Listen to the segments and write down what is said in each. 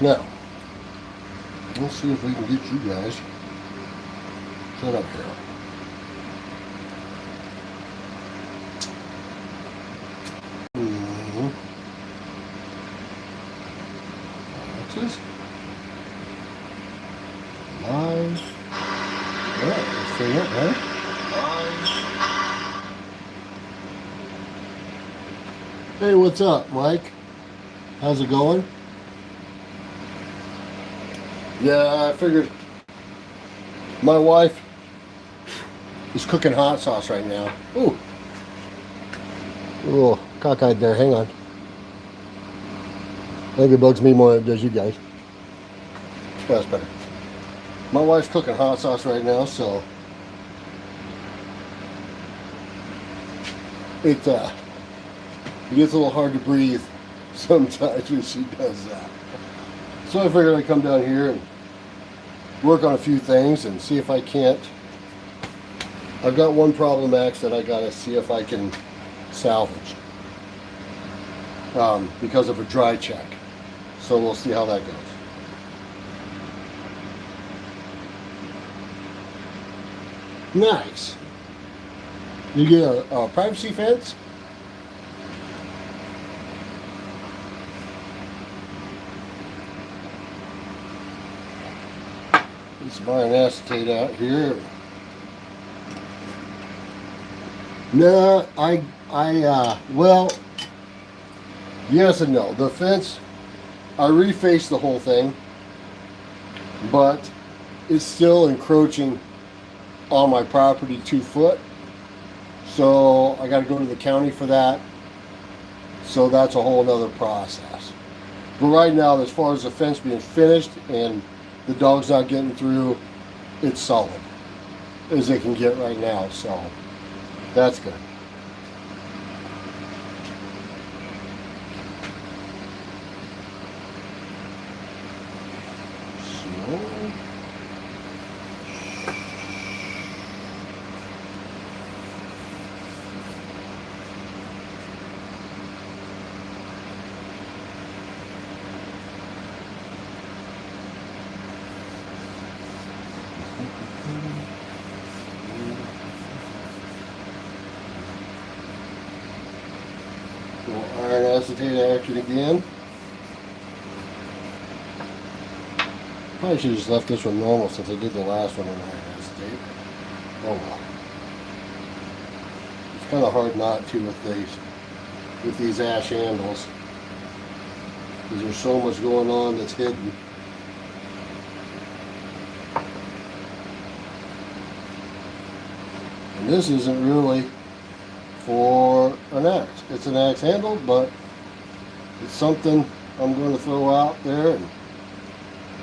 Now, let's see if we can get you guys set up here. Axis. Line. Yeah, let's see it, right? Hey, what's up, Mike? How's it going? Yeah, I figured my wife is cooking hot sauce right now. Ooh. Oh, cockeyed there. Hang on. I think it bugs me more than it does you guys. That's better. My wife's cooking hot sauce right now, so it gets a little hard to breathe sometimes when she does that. So I figured I'd come down here and work on a few things and see if I can't. I've got one problem axe that I gotta see if I can salvage because of a dry check. So we'll see how that goes. Nice. You get a privacy fence? Let's buy an acetate out here. No, well, yes and no. The fence, I refaced the whole thing, but it's still encroaching on my property 2 foot. So I got to go to the county for that. So that's a whole nother process. But right now, as far as the fence being finished and the dog's not getting through, it's solid as they can get right now. So that's good. Iron acetate action again. Probably should have just left this one normal since I did the last one in iron acetate. Oh well. It's kind of hard not to with these ash handles because there's so much going on that's hidden. And this isn't really for an axe. It's an axe handle, but it's something I'm going to throw out there and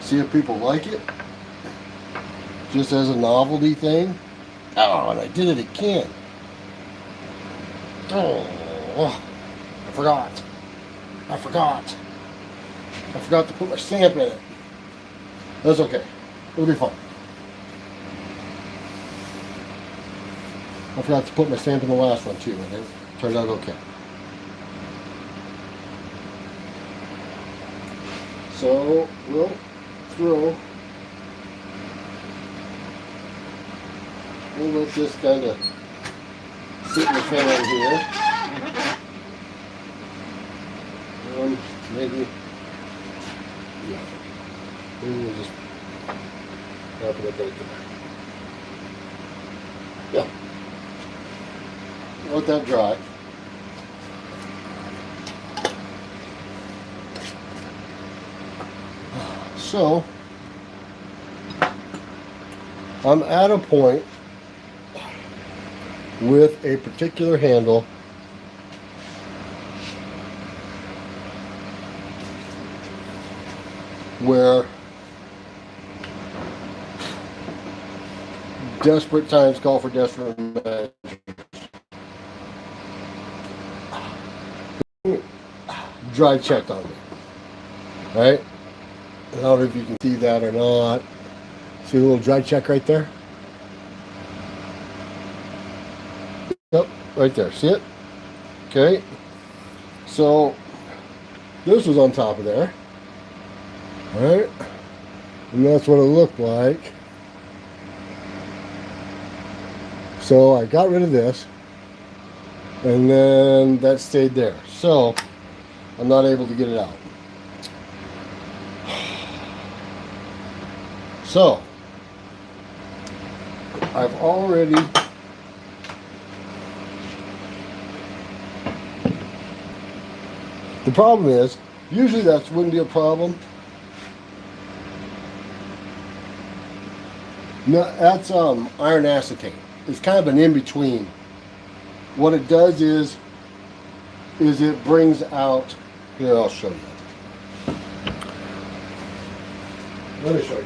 see if people like it. Just as a novelty thing. Oh, and I did it again. Oh, I forgot to put my stamp in it. That's okay. It'll be fun. I forgot to put my stamp in the last one too, and it turned out okay. So we'll let this kind of sit in the fan here. Maybe, yeah. Maybe we'll just wrap it up right there. Yeah. Let that dry. So, I'm at a point with a particular handle where desperate times call for desperate measures. Dry checked on me. Right? I don't know if you can see that or not. See the little dry check right there? Yep, right there. See it? Okay. So this was on top of there. Alright? And that's what it looked like. So I got rid of this, and then that stayed there. So I'm not able to get it out. So I've already the problem is, usually that wouldn't be a problem. No, that's iron acetate. It's kind of an in-between. What it does is it brings out, here I'll show you. Let me show you.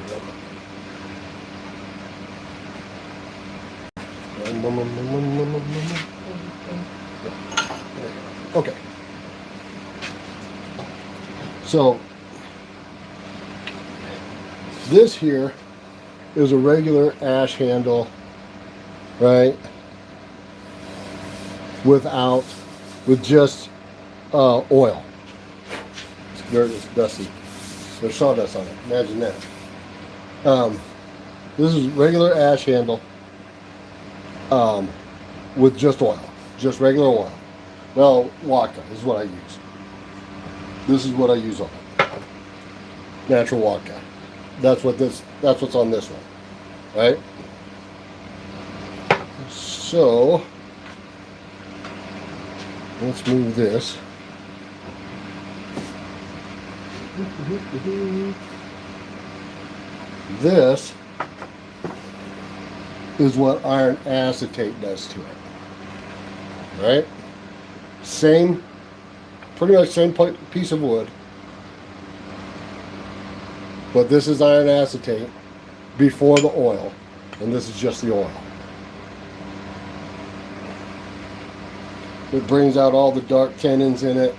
Okay. So this here is a regular ash handle, right? With just oil. It's dusty. There's sawdust on it. Imagine that. This is regular ash handle with just oil, just regular oil. Well, Waka is what I use. This is what I use on it. Natural Waka. That's what's on this one, right? So let's move this. This is what iron acetate does to it, right? Pretty much same piece of wood, but this is iron acetate before the oil, and this is just the oil. It brings out all the dark tannins in it,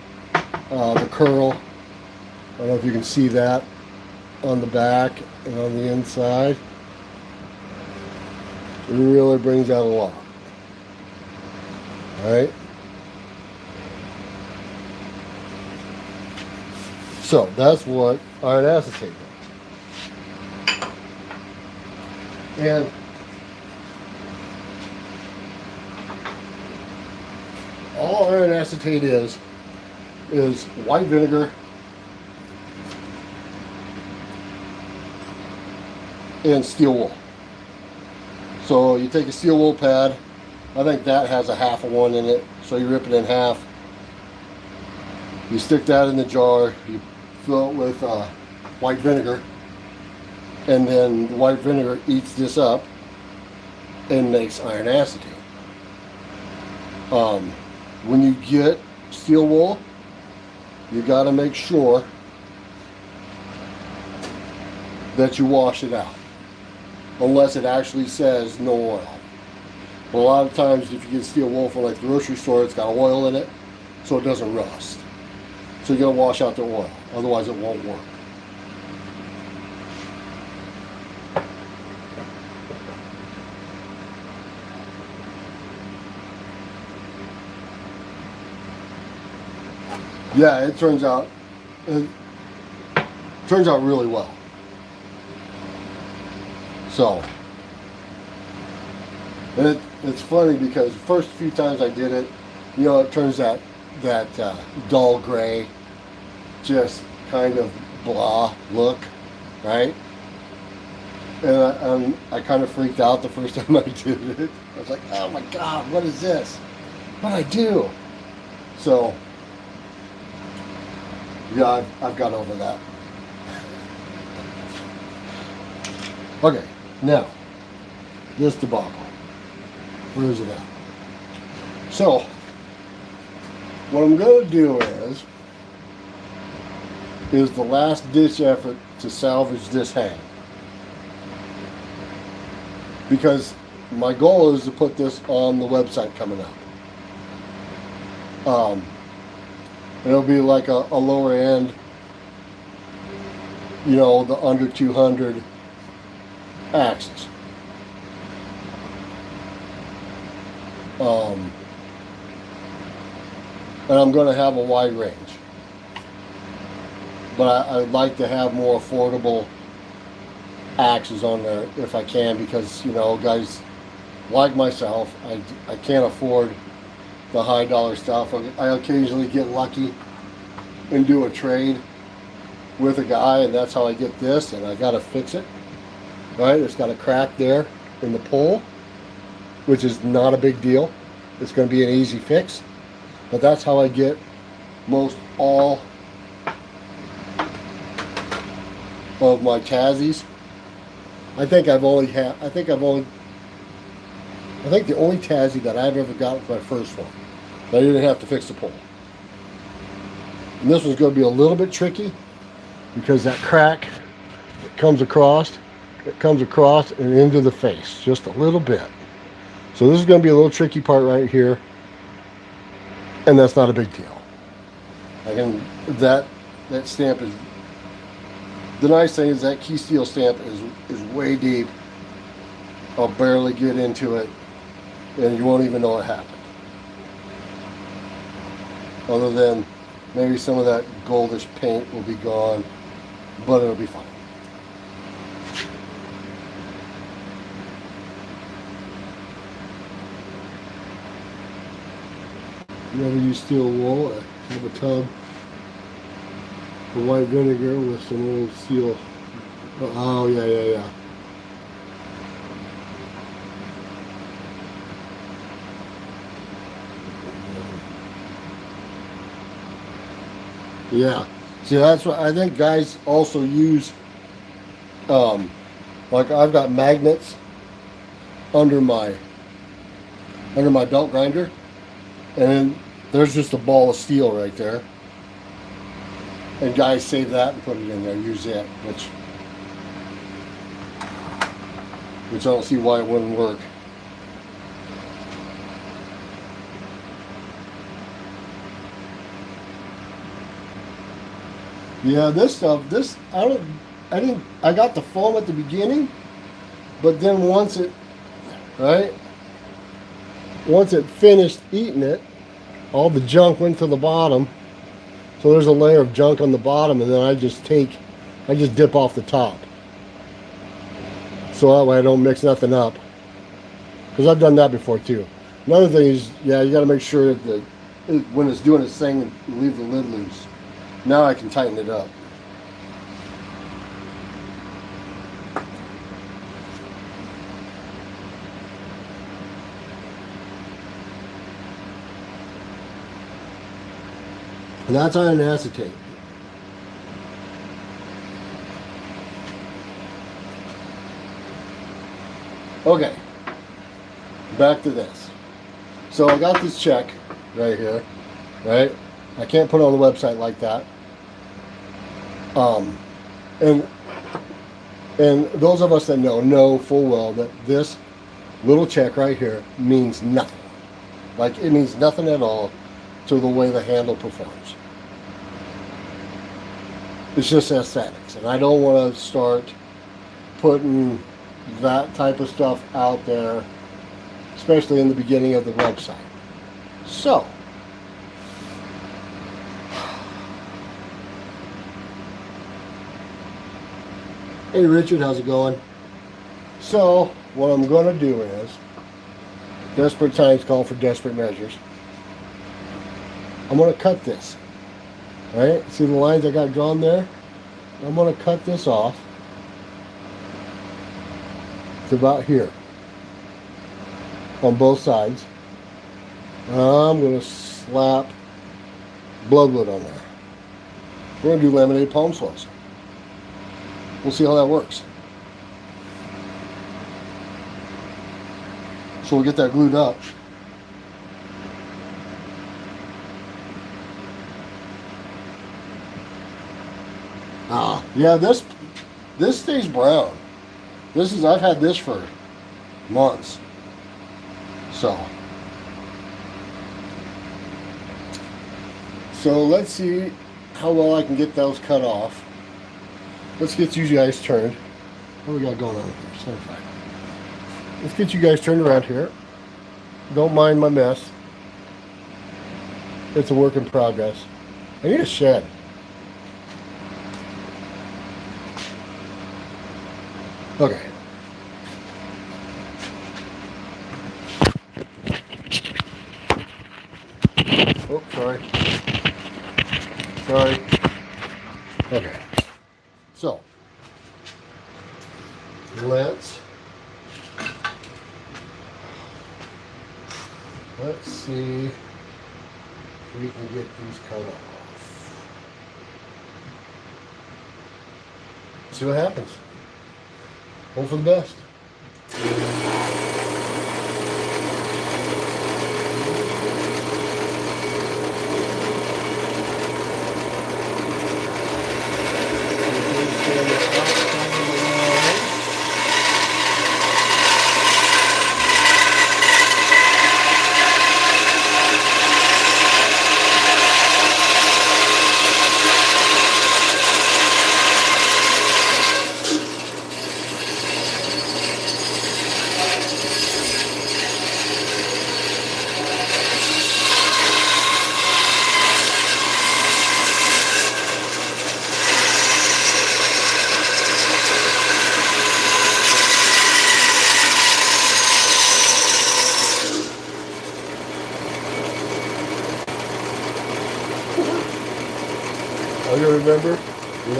the curl. I don't know if you can see that on the back and on the inside. It really brings out a lot. Alright? So that's what iron acetate does. And all iron acetate is white vinegar and steel wool. So you take a steel wool pad, I think that has a half of one in it, so you rip it in half. You stick that in the jar, you fill it with white vinegar, and then the white vinegar eats this up and makes iron acetate. When you get steel wool, you got to make sure that you wash it out, unless it actually says no oil. But a lot of times if you get steel wool from like the grocery store, it's got oil in it, so it doesn't rust. So you got to wash out the oil, otherwise it won't work. Yeah, it turns out really well. So, and it's funny because the first few times I did it, you know, it turns out that dull gray, just kind of blah look, right? And I kind of freaked out the first time I did it. I was like, oh my God, what is this? What'd I do? So, yeah, I've got over that. Okay, now, this debacle. Where is it at? So, what I'm going to do is the last ditch effort to salvage this hang. Because my goal is to put this on the website coming up. It'll be like a lower end, you know, the under 200 axis. And I'm going to have a wide range. but I'd like to have more affordable axes on there if I can, because, you know, guys like myself, I can't afford the high dollar stuff. I occasionally get lucky and do a trade with a guy, and that's how I get this, and I gotta fix it. Right, it's got a crack there in the pole, which is not a big deal. It's going to be an easy fix, but that's how I get most all of my Tazzys. I think the only Tazzy that I've ever got was my first one. I didn't have to fix the pole. And this one's going to be a little bit tricky because that crack that comes across, and into the face just a little bit. So this is going to be a little tricky part right here, and that's not a big deal. That stamp is, the nice thing is that key steel stamp is way deep. I'll barely get into it, and you won't even know it happened. Other than maybe some of that goldish paint will be gone, but it'll be fine. Never use steel wool. I have a tub of white vinegar with some old steel. Oh, yeah. Yeah. See, that's what I think guys also use. Like I've got magnets under my belt grinder, and then there's just a ball of steel right there. And guys save that and put it in there, use it, which I don't see why it wouldn't work. Yeah, this stuff, I got the foam at the beginning, but then once it finished eating it, all the junk went to the bottom. So there's a layer of junk on the bottom, and then I just dip off the top. So that way I don't mix nothing up. Because I've done that before too. Another thing is, yeah, you got to make sure that when it's doing its thing, leave the lid loose. Now I can tighten it up. And that's iron acetate. Okay, back to this. So I got this check right here, right? I can't put it on the website like that. And those of us that know full well that this little check right here means nothing. Like, it means nothing at all to the way the handle performs. It's just aesthetics, and I don't want to start putting that type of stuff out there, especially in the beginning of the website. So, hey Richard, how's it going? So, what I'm going to do is, desperate times call for desperate measures. I'm going to cut this. Right? See the lines I got drawn there? I'm going to cut this off to about here on both sides. I'm going to slap bloodwood on there. We're going to do laminated palm swells. We'll see how that works. So we'll get that glued up. Yeah, this stays brown. I've had this for months. So let's see how well I can get those cut off. Let's get you guys turned. What do we got going on here? 75. Let's get you guys turned around here. Don't mind my mess. It's a work in progress. I need a shed. Okay. Oh, sorry. Sorry. Okay. So, let's see if we can get these cut off. See what happens. Hope for the best. I remember when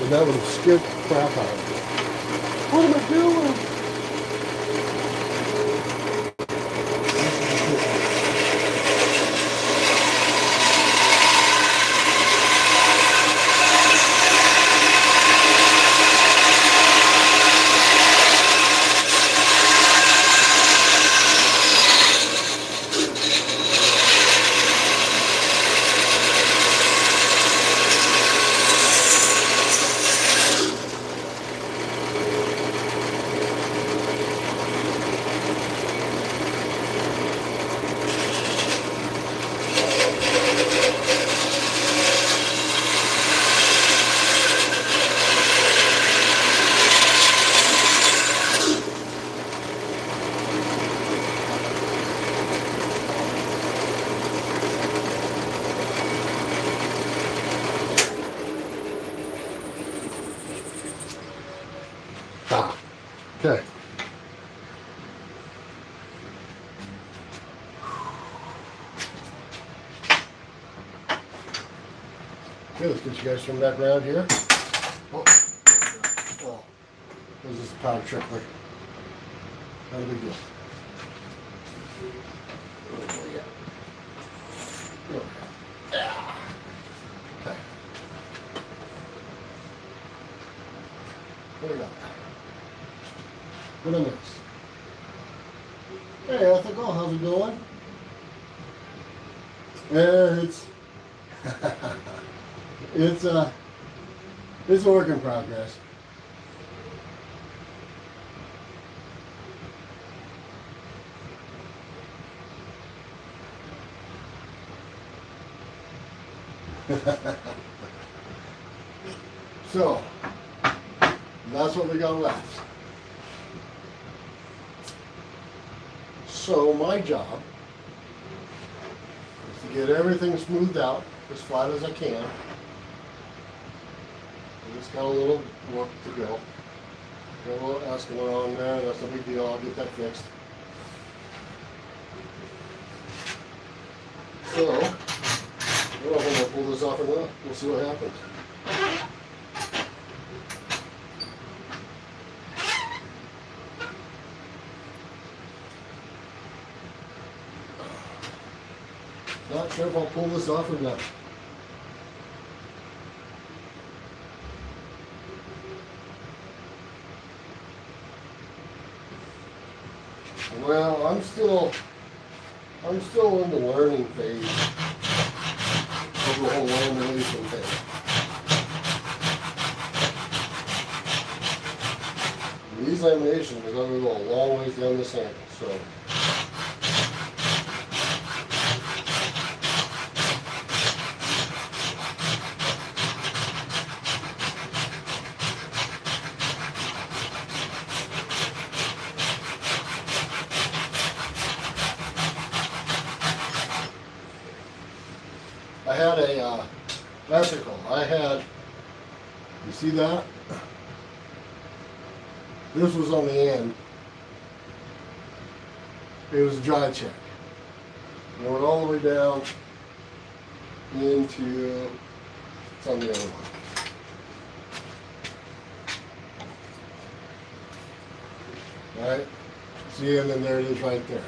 that would have scared the crap out of me. What am I doing? Ah, okay. Okay, let's get you guys from back around here. Oh, this is a powder trickler. Not a big deal. Oh, yeah. Yeah. Okay. What do we got? What a mix. Hey, Ethical, how's it going? It's it's a work in progress. So that's what we got left. So my job is to get everything smoothed out as flat as I can. It's got a little work to go. Got a little escalator on there, that's no big deal, I'll get that fixed. So, I'm gonna pull this off and we'll see what happens. Not sure if I'll pull this off or not. Well, I'm still in the learning phase of the whole lamination thing. And these laminations are going to go a long ways down this handle, so. I had a vesicle. You see that? This was on the end. It was a dry check. It went all the way down into, it's on the other one. Right? See, and then there it is right there.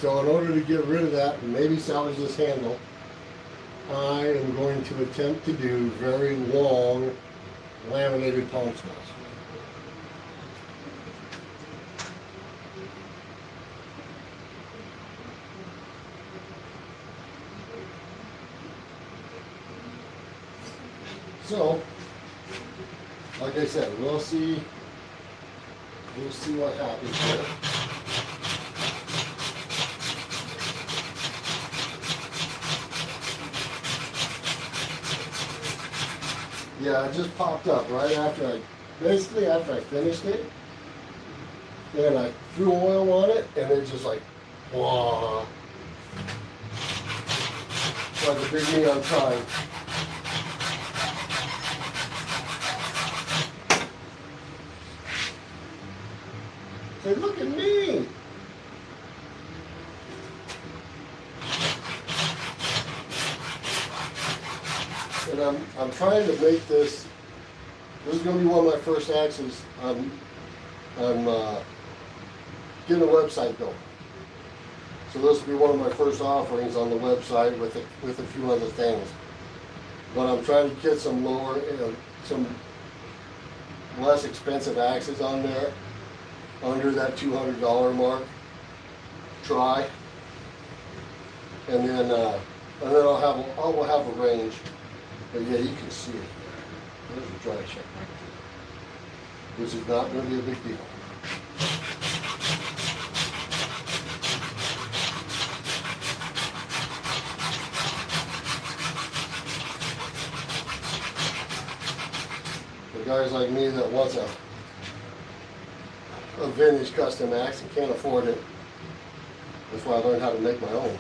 So in order to get rid of that and maybe salvage this handle, I am going to attempt to do very long laminated palm shells. So, like I said, we'll see what happens here. Yeah, it just popped up right after after I finished it. And I threw oil on it and it just like, whoa. It's like a big neon sign. Say, look at me. And I'm trying to make this is going to be one of my first axes. I'm getting a website going. So this will be one of my first offerings on the website with a few other things. But I'm trying to get some some less expensive axes on there, under that $200 mark. Try, and then I'll have a range. But yeah, you can see it there. There's a dry check right there. This is not going to be a big deal. For guys like me that wants a vintage custom axe and can't afford it, that's why I learned how to make my own.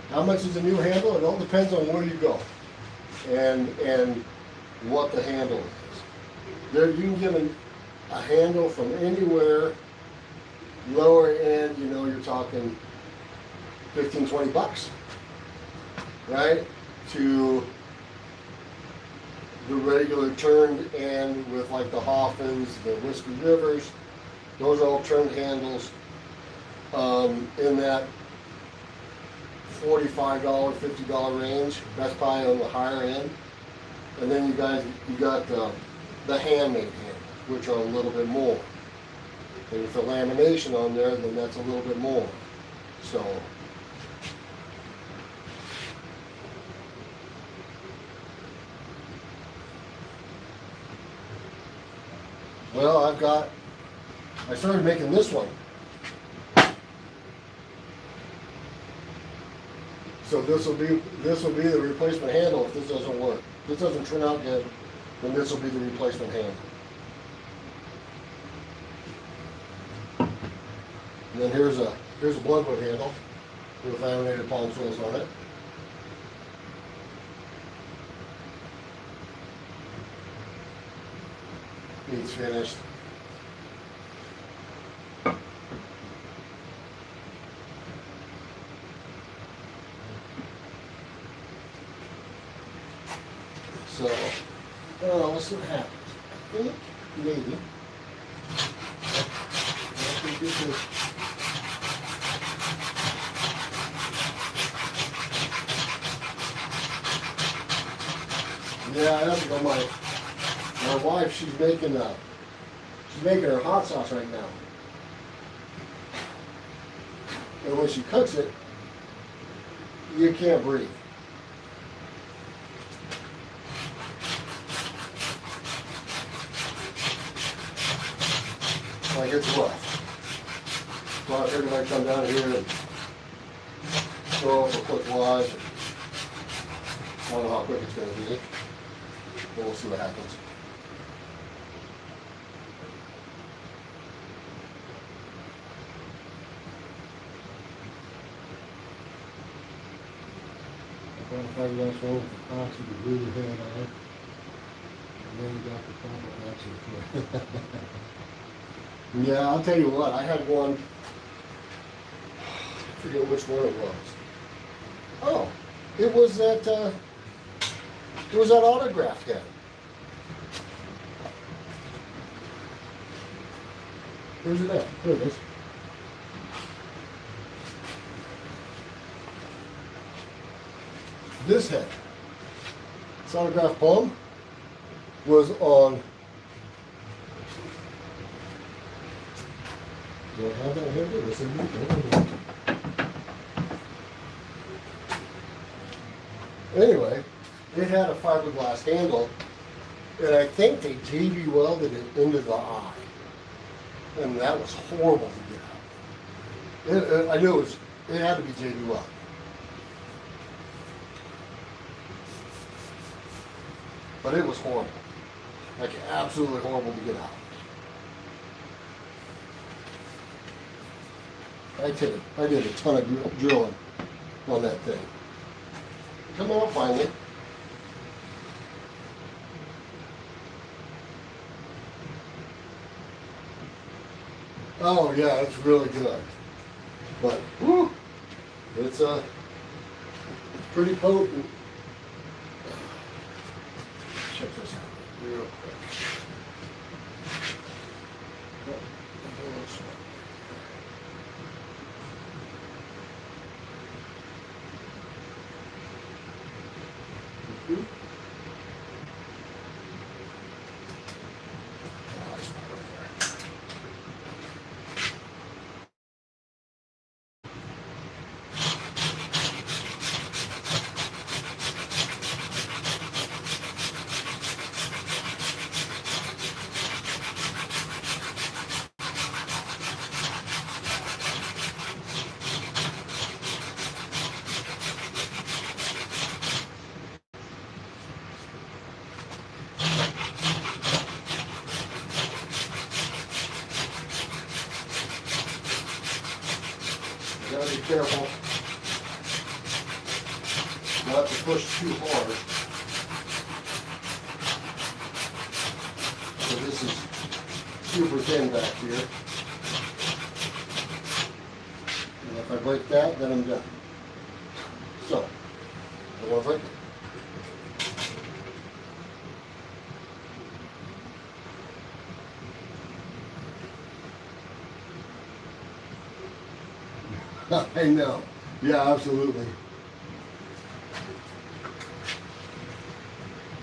How much is a new handle? It all depends on where you go and what the handle is. There you can get a handle from anywhere, lower end, you're talking 15, 20 bucks, right? To the regular turned end with like the Hoffmans, the Whiskey Rivers. Those are all turned handles in that $45, $50 range. That's probably on the higher end. And then you got the handmade handles, which are a little bit more. And with the lamination on there, then that's a little bit more. So well, I started making this one. So this will be the replacement handle if this doesn't work. If this doesn't turn out good, then this will be the replacement handle. And then here's a bloodwood handle with laminated palm swells on it. Needs finished. So, let's see what happens. I think maybe. I think this is. Yeah, I have to go. My wife, she's making her hot sauce right now. And when she cooks it, you can't breathe. Like it's rough. So I figured I'd come down here and throw up a quick live. I don't know how quick it's going to be. But we'll see what happens. fiberglass one with epoxy to glue the head on. And then you got the proper action for it. Yeah, I'll tell you what, I had one, I forget which one it was. Oh, it was that autograph head. Where's it at? There it is. This head, this autograph poem, was on. Do I have that here? It's in here. Anyway, it had a fiberglass handle, and I think they JB welded it into the eye, and that was horrible to get out. I knew it had to be JB welded. But it was horrible, like absolutely horrible to get out. I did a ton of drilling on that thing. Come on, finally. Oh yeah, it's really good. But whew, it's pretty potent. Check this out real quick. You gotta be careful not to push too hard. So this is super thin back here. And if I break that, then I'm done. So, I want to break it. I know. Yeah, absolutely.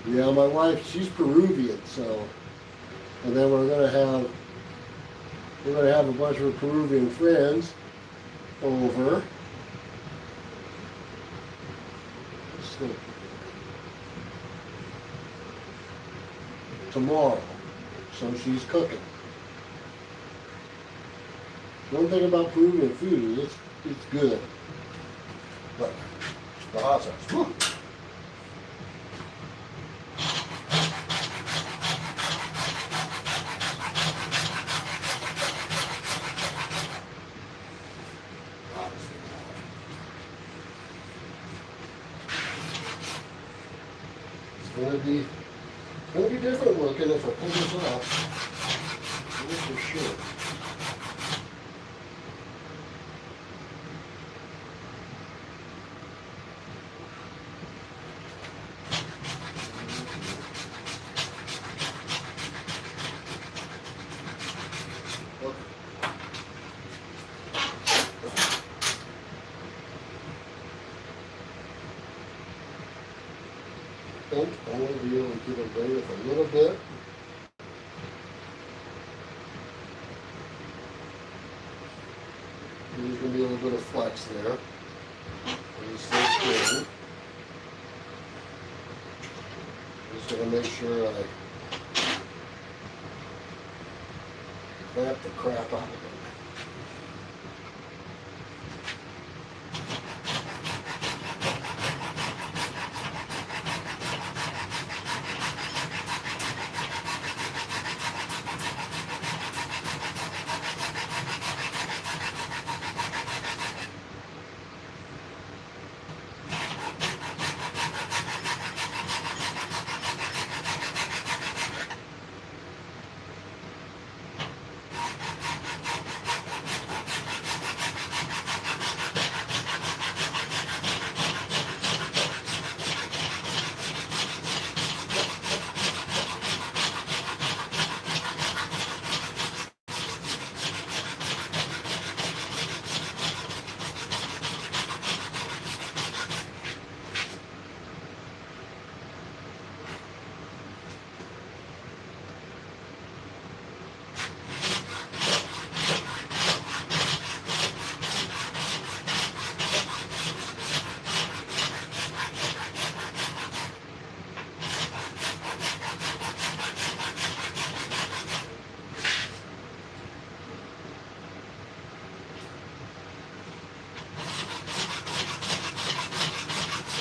Yeah, my wife, she's Peruvian, so, and then we're gonna have a bunch of Peruvian friends over. So, tomorrow. So she's cooking. One thing about Peruvian food is it's good. But the hot sauce. Whew. It's gonna be different looking if I pull this off. That's for sure. I think I'm going to be able to get away with a little bit. There's going to be a little bit of flex there. Just going to make sure I clamp the crap out of it.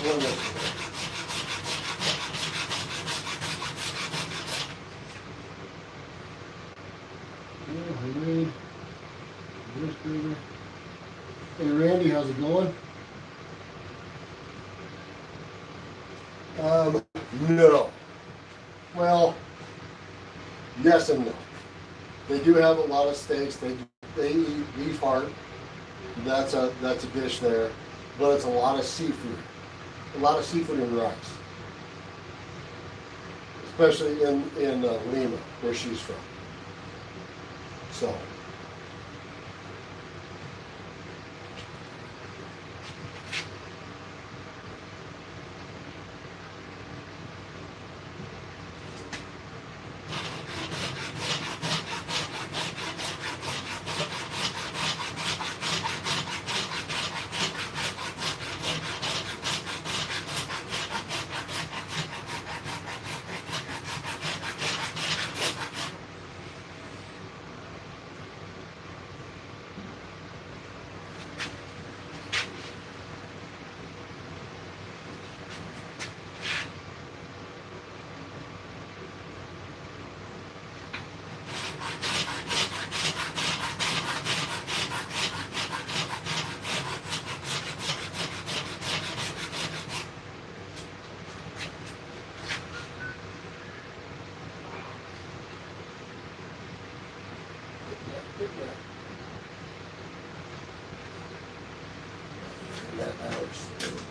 one this way. Yeah, hey Randy, how's it going? No. Well, yes and no. They do have a lot of steaks. They eat beef heart. That's a dish there, but it's a lot of seafood. A lot of seafood and rice, especially in Lima, where she's from. So. That hurts a little bit.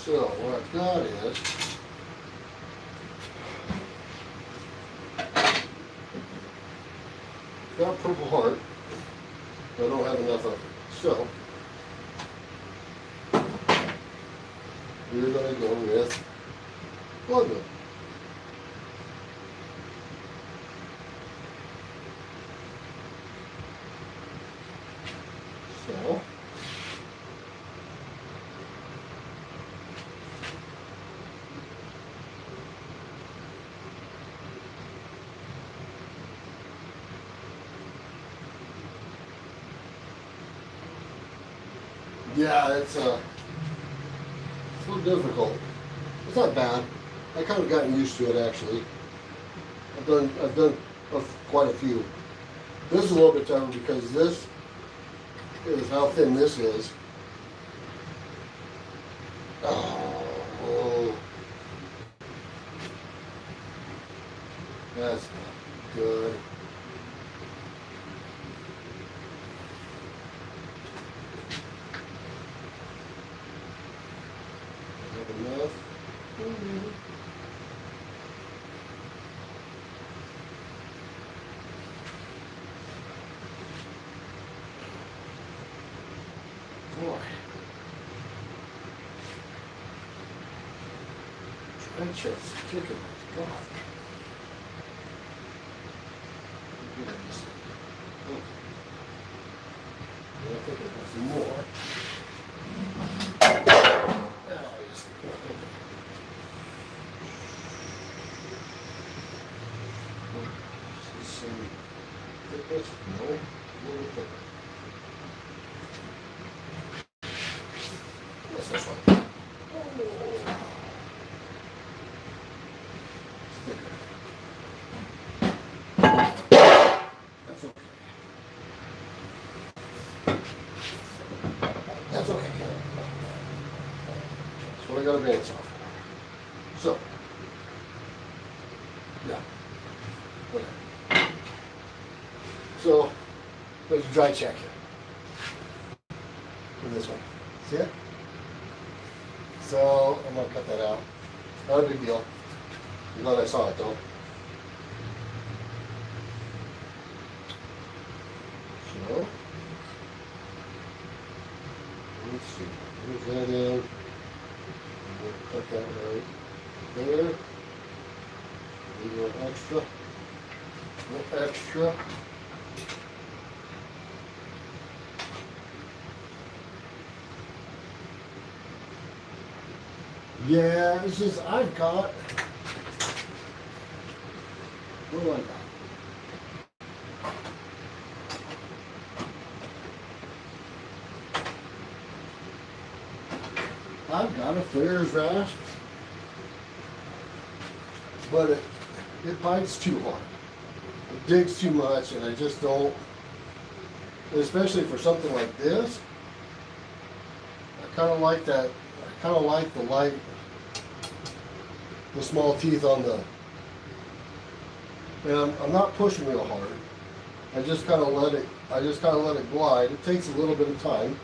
So what I've got is got Purple Heart. I don't have enough of it. So we're gonna go with blood milk. So yeah, it's a little difficult. It's not bad. I kind of gotten used to it actually. I've done quite a few. This is a little bit tougher because this is how thin this is. Oh, that's not good. Have enough. Boy. Trenches, chicken, God. Goodness. Okay. I think I got some more. No, a little thicker. What's this one? Oh. Thicker. That's okay. That's okay. That's what I got a bandsaw for. So, yeah. Okay. So, there's a dry check here. In this one. See it? So, I'm going to cut that out. Not a big deal. I'm glad I saw it though. So, A little extra. A little extra. Yeah, this is, I've got, what do I got? I've got a Flair's rasp, but it bites too hard. It digs too much, and I just don't, especially for something like this, I kind of like that, I kind of like the light, the small teeth on the, and I'm not pushing real hard. I just kind of let it glide. It takes a little bit of time,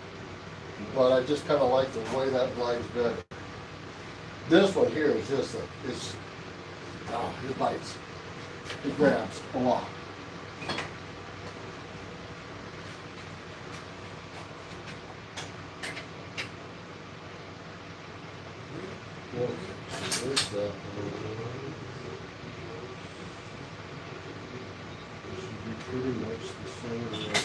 but I just kind of like the way that glides better. This one here is just it bites. It grabs a lot. Okay, so there's that one. This should be pretty much the same way.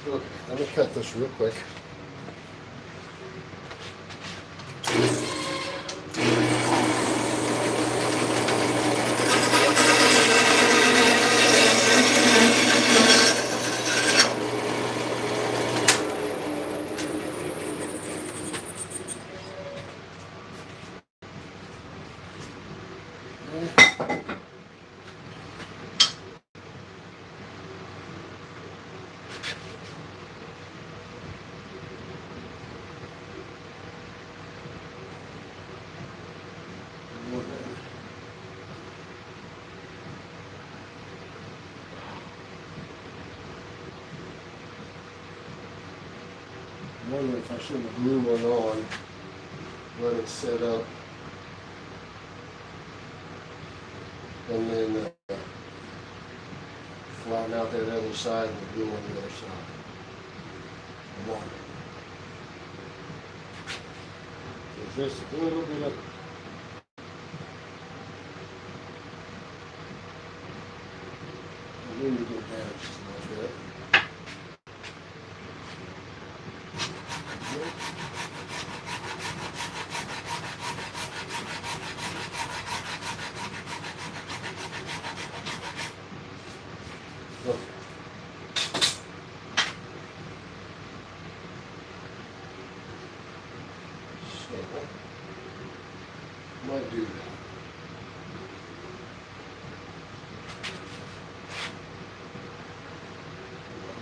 Okay, let me cut this real quick. I wonder if I should have glued one on, let it set up, and then flatten out that other side and glue on the other side. I wonder. There's just a little bit of I need to get damaged just a little bit. Okay. So, might do that.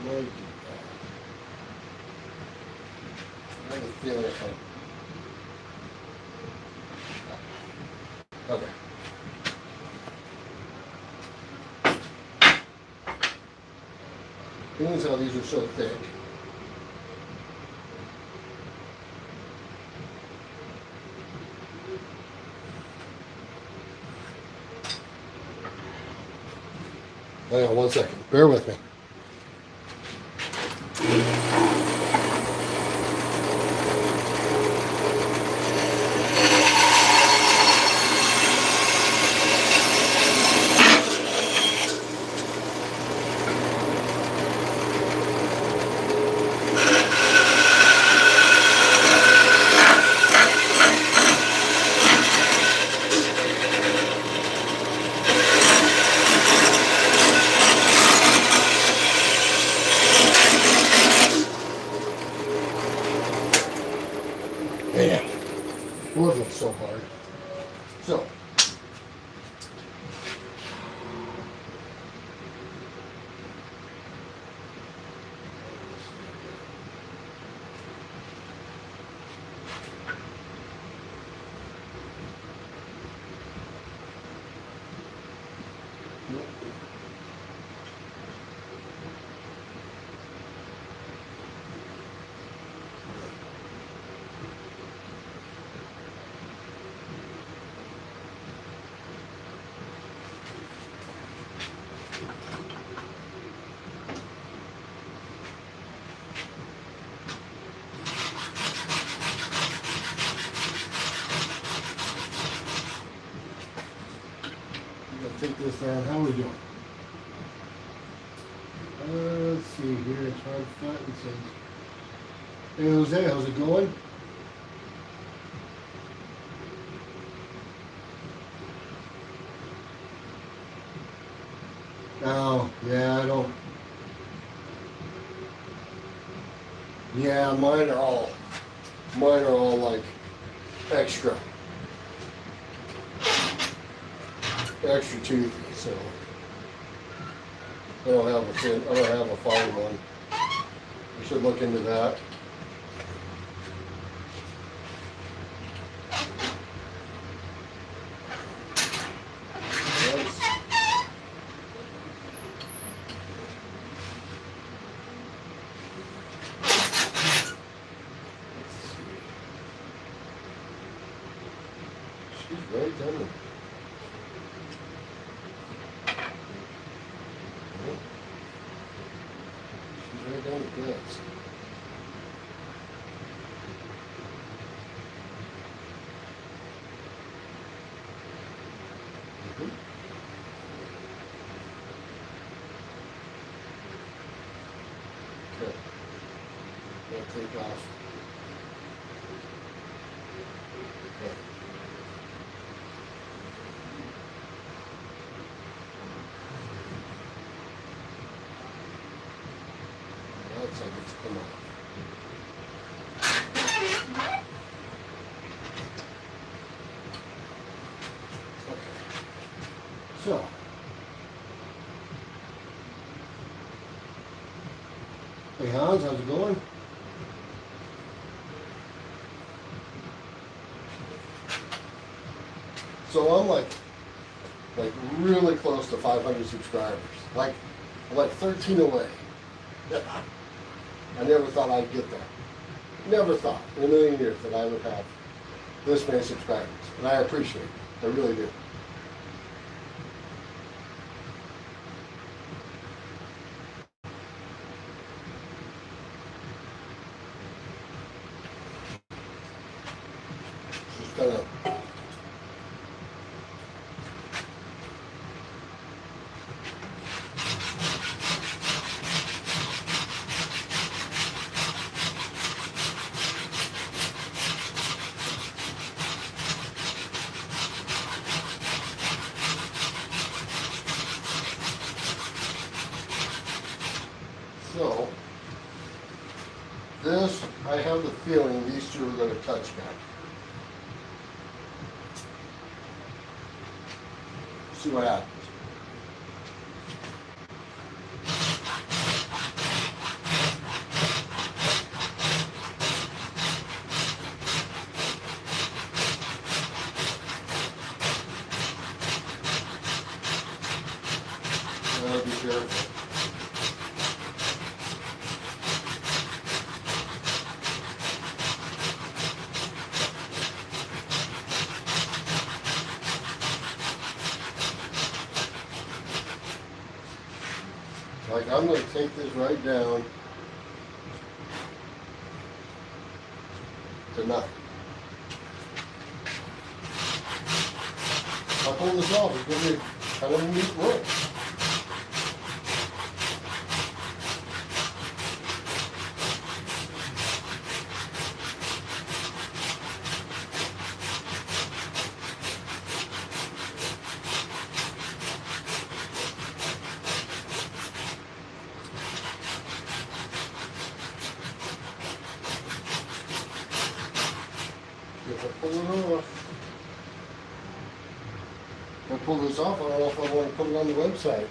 Might do that. I have a feeling if I... Okay. Seeing how these are so thick, hang on one second, bear with me. I'm gonna take this down. How are we doing? Let's see here. It's hard flat. It says, "Hey Jose, how's it going?" Oh, yeah, I don't. Yeah, mine are all like extra toothy, so I don't have a fine one. I should look into that. Yes. She's right down there. She's right down the guts. Mhm. Okay. Now take off. Okay. That's like it's come off. Okay. So. Hey Hans, how's it going? So I'm like really close to 500 subscribers. I'm like 13 away. I never thought I'd get there. Never thought in a million years that I would have this many subscribers. And I appreciate it. I really do. Just kind of so this, I have the feeling these two are going to touch now. See what happens. Be careful. Like I'm going to take this right down to nothing. I'll pull this off. It's going to be kind of a neat look. If I pull it off, if I pull this off, I don't know if I want to put it on the website.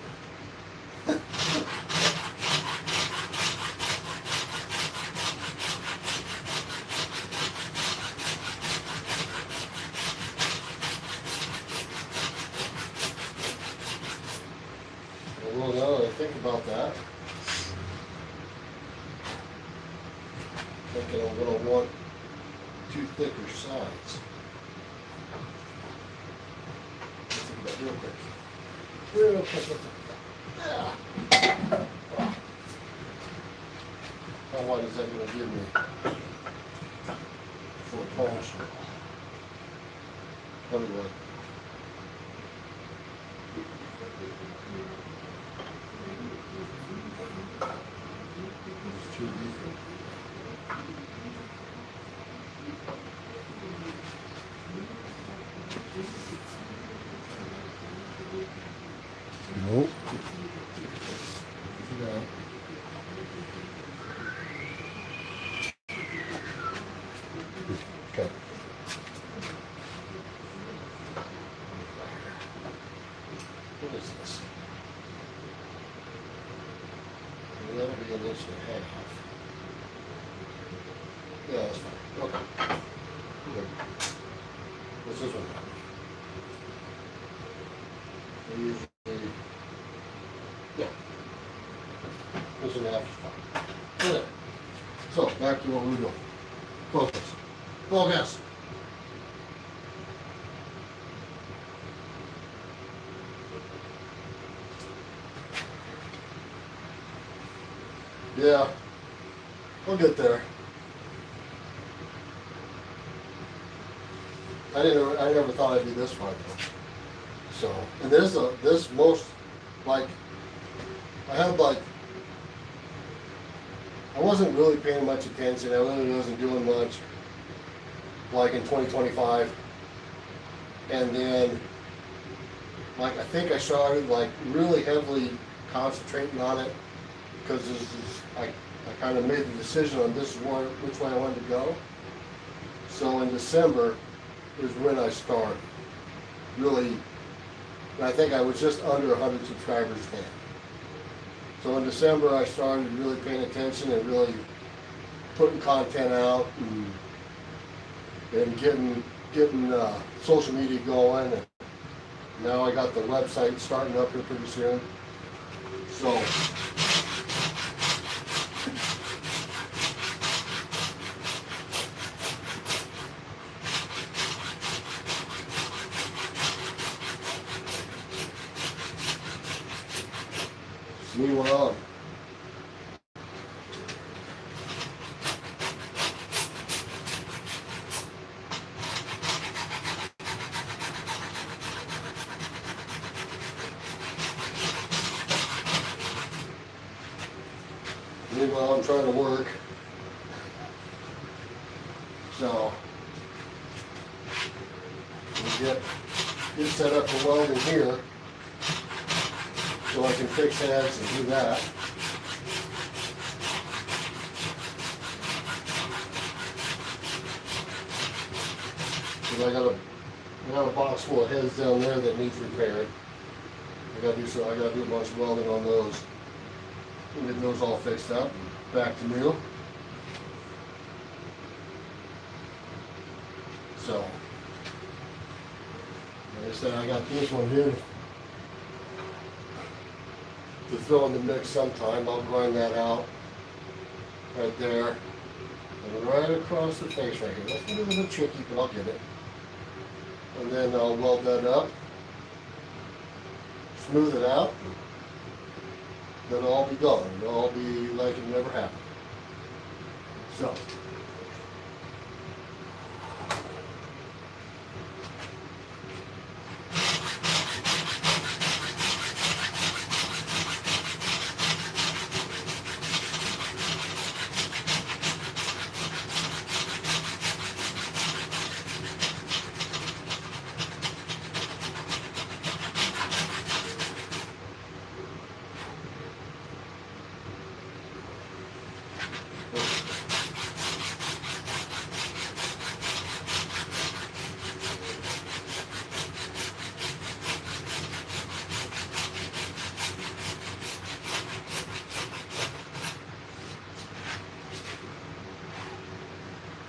Well, now that I think about that, thinking I'm going to want two thicker sides. Let's think about it real quick. Real quick. Yeah. How wide is that going to give me for a palm screw? Tell me what. What is this? Well, that'll be an inch and a half. Yeah, that's fine. Okay. Good. What's this one? I usually, yeah. Inch and a half is fine. Okay. So, back to what we were doing. Focus. Focus. Yeah, we'll get there. I never thought I'd be this far though. So, and this most, like, I had like, I wasn't really paying much attention. I really wasn't doing much, like in 2025. And then, like, I think I started like really heavily concentrating on it because I kind of made the decision on which way I wanted to go. So in December is when I started really, and I think I was just under 100 subscribers then. So in December I started really paying attention and really putting content out and getting social media going. And now I got the website starting up here pretty soon. So. Meanwhile, I'm trying to work. So, we get set up for welding here. So I can fix heads and do that. Because I got a box full of heads down there that needs repaired. I gotta do a bunch of welding on those. And get those all fixed up. Back to new. So, like I said, I got this one here to throw in the mix sometime. I'll grind that out right there and right across the face right here. That's gonna be a little bit tricky, but I'll get it. And then I'll weld that up, smooth it out, then it'll all be gone. It'll all be like it never happened. So.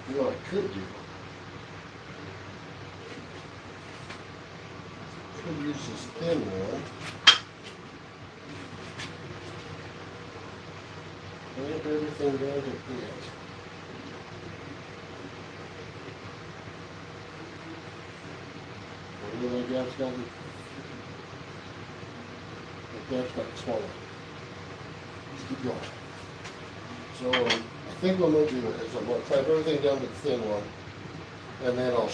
You know what I could do? I could use this thin one. Clamp everything down to it. Where that gap's got smaller. Let's keep going. So I think what I'm going to do is I'm going to clamp everything down to the thin one, and then I'll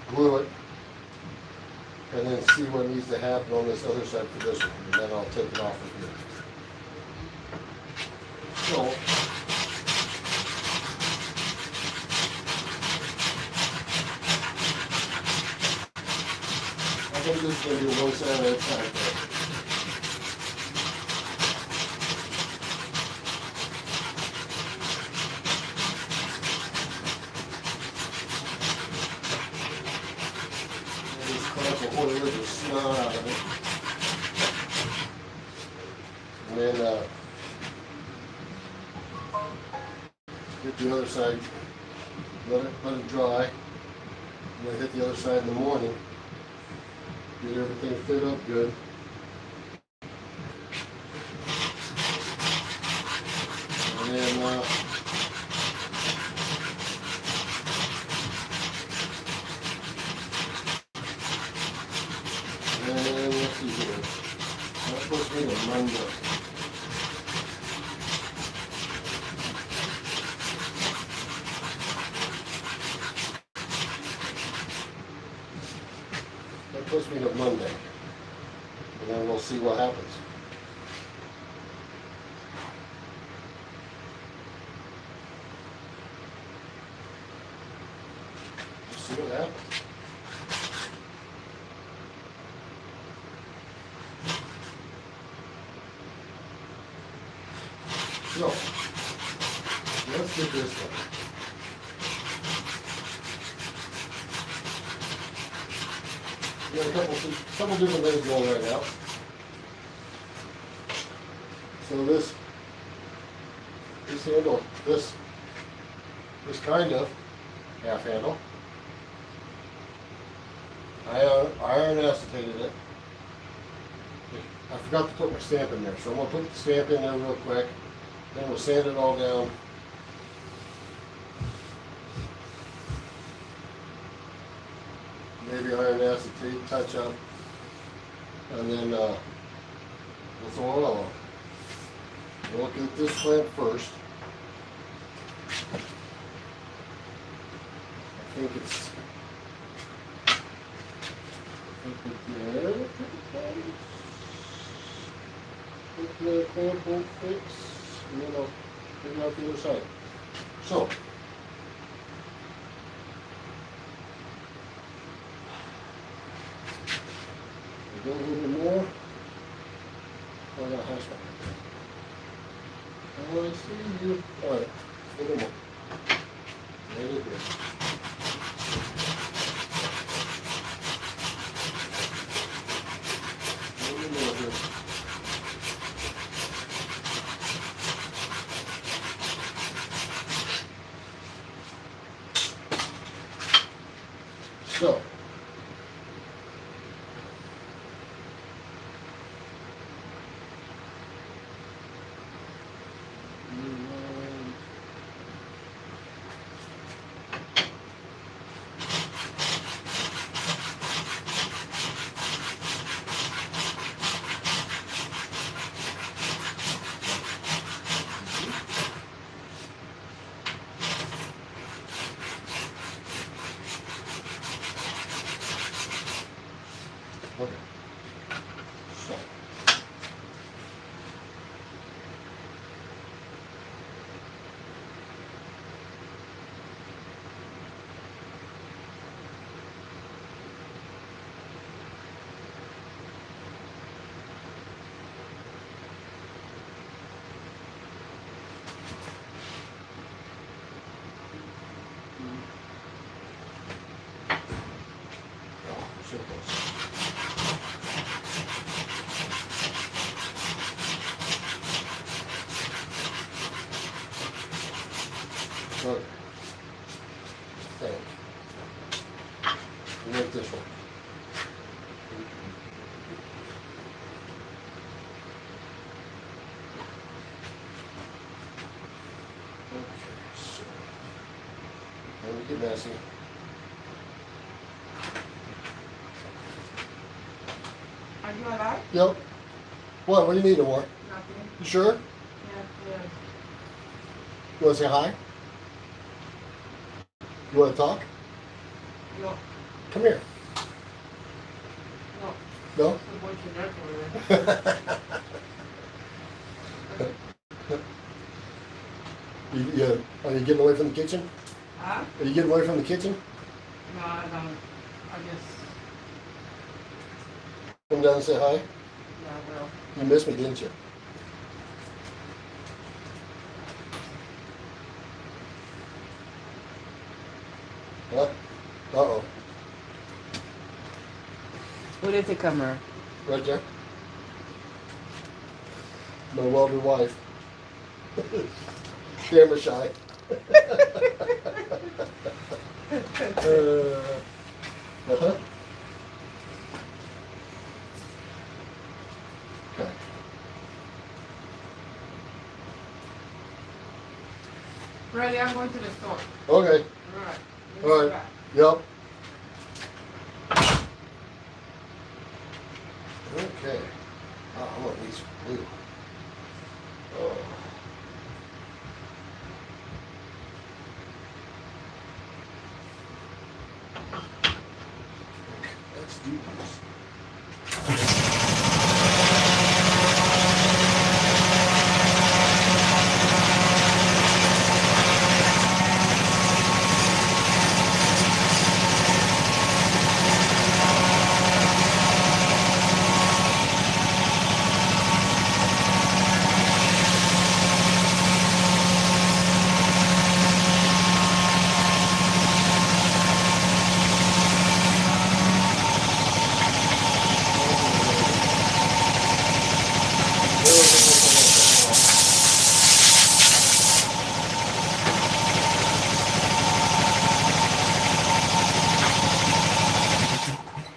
glue it, and then see what needs to happen on this other side for this one, and then I'll take it off of here. So, I think this is going to be one side at a time. Just clamp the whole edge of snot out of it. And then hit the other side, let it dry, and then hit the other side in the morning. Get everything fit up good. And then let's see here. That's supposed to be a Monday. That's supposed to be a Monday. And then we'll see what happens. See what happens. So, let's get this done. We got a couple different things going right now. So this handle, this kind of half handle, I iron acetated it. I forgot to put my stamp in there, so I'm going to put the stamp in there real quick. Then we'll sand it all down. Maybe iron acetate, touch up, and then we'll throw it all on. We'll look at this clamp first. I think it's good. Put the clamp won't fix, and then I'll figure out the other side. So, go a little bit more. Oh, I got a hash mark right there. Oh, I see you. All right, a little more. Right in here. A little more here. So, okay. So. Oh, so close. Okay. Thank you. Make this one. Okay, so let me get messy. Are you alive? Yep. What do you need, Amor? Nothing. You sure? Yeah. You want to say hi? You want to talk? No. Come here. No. No? The boy can never Are you getting away from the kitchen? Huh? Are you getting away from the kitchen? No, I don't. I just. Come down and say hi. Yeah, well. You missed me, didn't you? Huh? Uh-oh. What is the camera? Right there. My lovely wife. Camera shy. Uh-huh. Okay. Ready, I'm going to the store. Okay. Alright. All right. Yep. Okay. Oh, I'm gonna need some glue. Oh. Let's do this.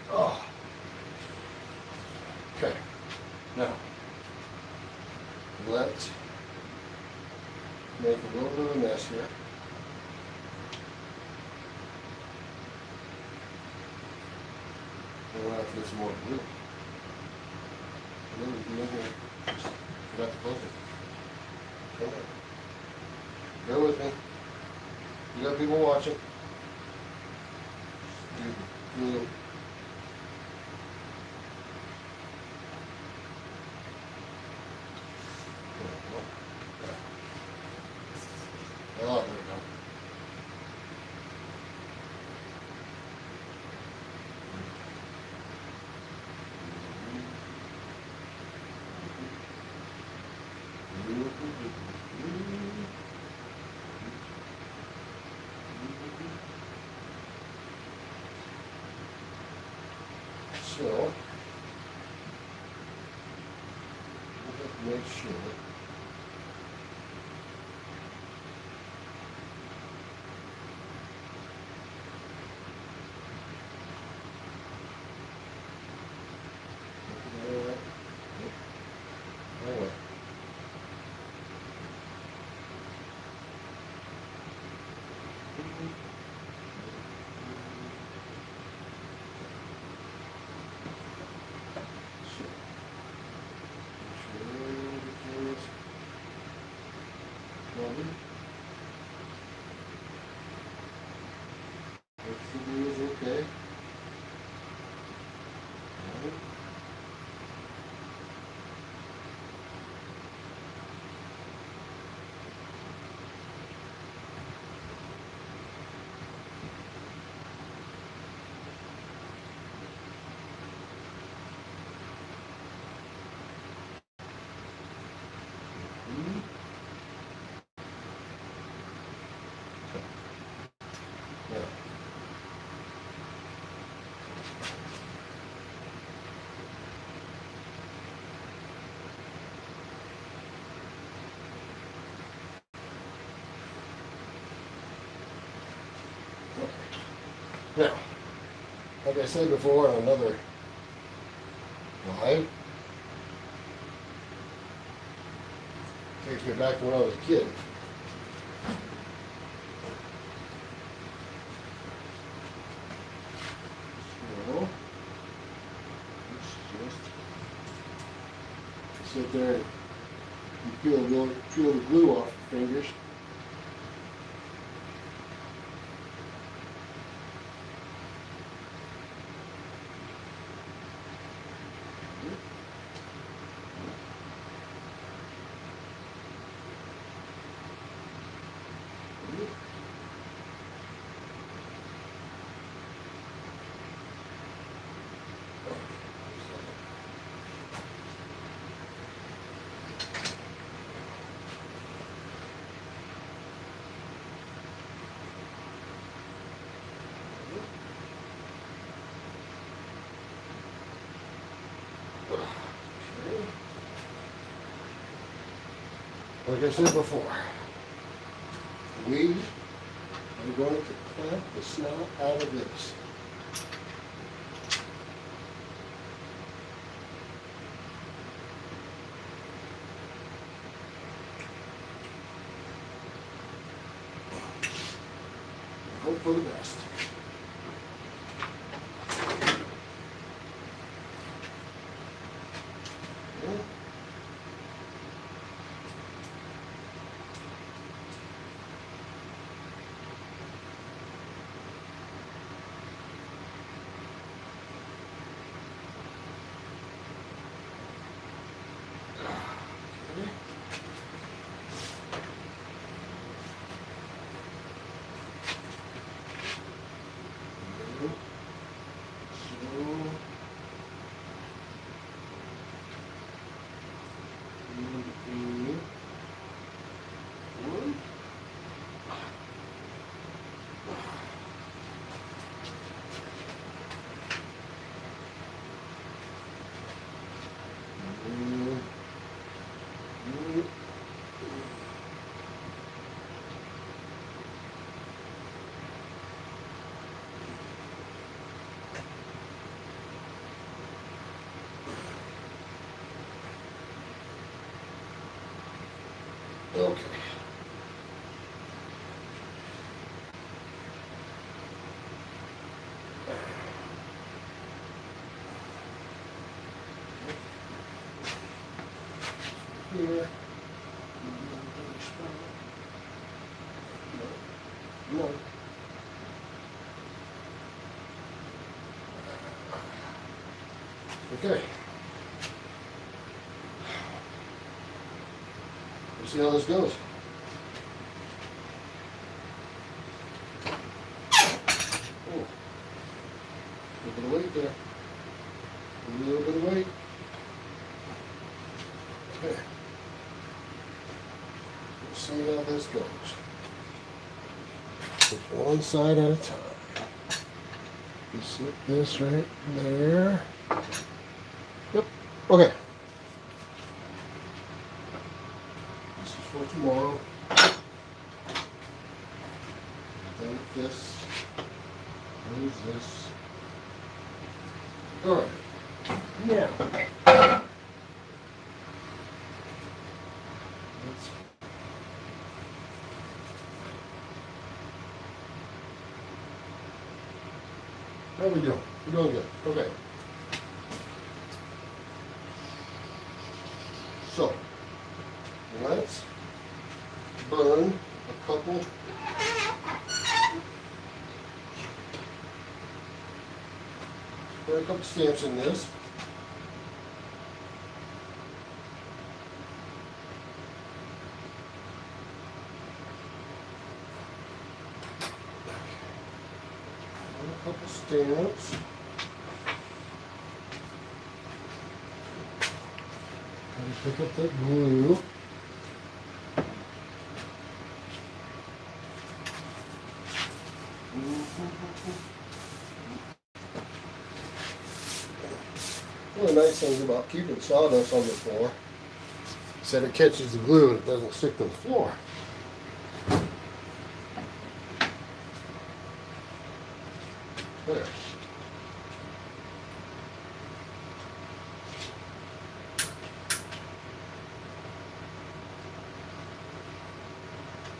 Oh. Okay. Now, let's make a little bit of a mess here. We're gonna have to get some more glue. Glue would be in here. Just forgot to close it. Okay. Bear with me. You got people watching. Glue. Oh, there we go. So, we have to make sure. Anyway. Is okay. Yeah. Now, like I said before on another live, takes me back to when I was a kid. So, let's just sit there and you peel the glue off your fingers. Like I said before, we are going to clamp the snout out of this. Hope for the best. Yeah. Okay. Okay. Here. No. Okay. We'll see how this goes. Oh, a little bit of weight there. A little bit of weight. Okay. We'll see how this goes. Just one side at a time. Just slip this right there. Yep. Okay. This is for tomorrow. Then this. Use this. All right. Now. Let's. How we doing? We're doing good. Okay. So, let's burn a couple. Burn a couple stamps in this. Burn a couple stamps. Pick up that glue. One of the nice things about keeping sawdust on the floor is that it catches the glue and it doesn't stick to the floor. There.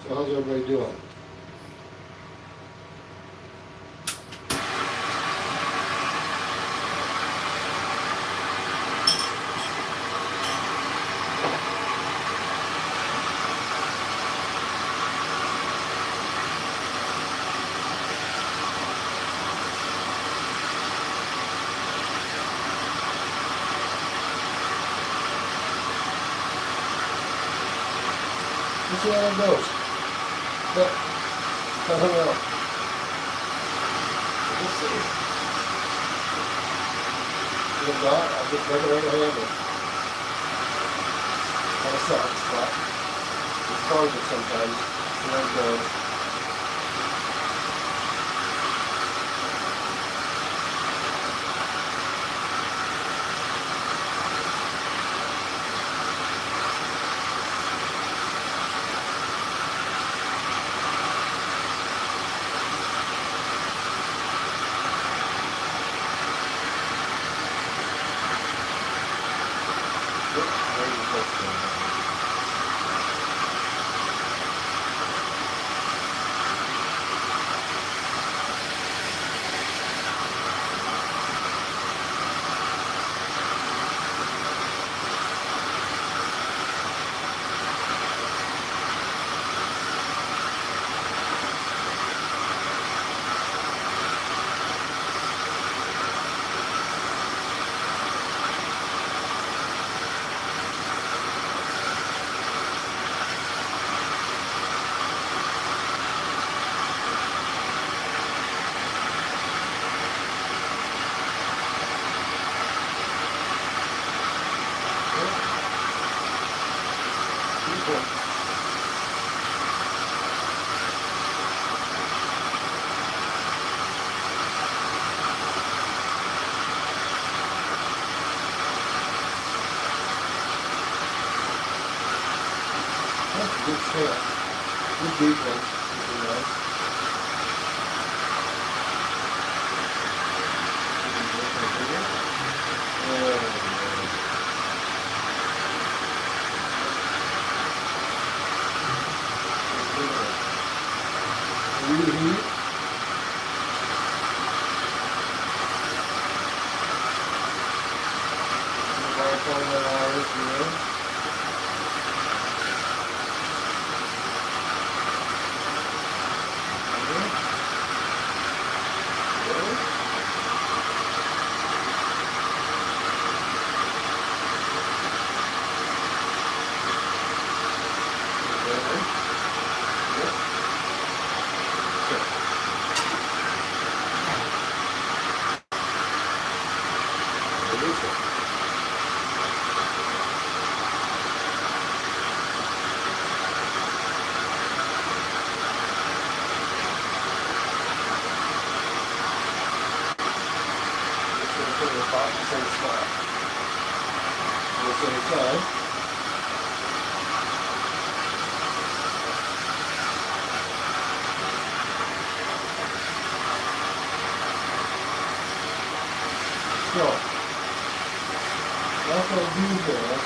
So how's everybody doing? Let's see how that goes. But, I don't know. We'll see. If not, I'll just make another handle. Kind of sucks, but it's hard to sometimes. See how it goes. That's a good scale. Good deep one. Pretty nice. Reheat. About 21 hours here. So, that's what I do here.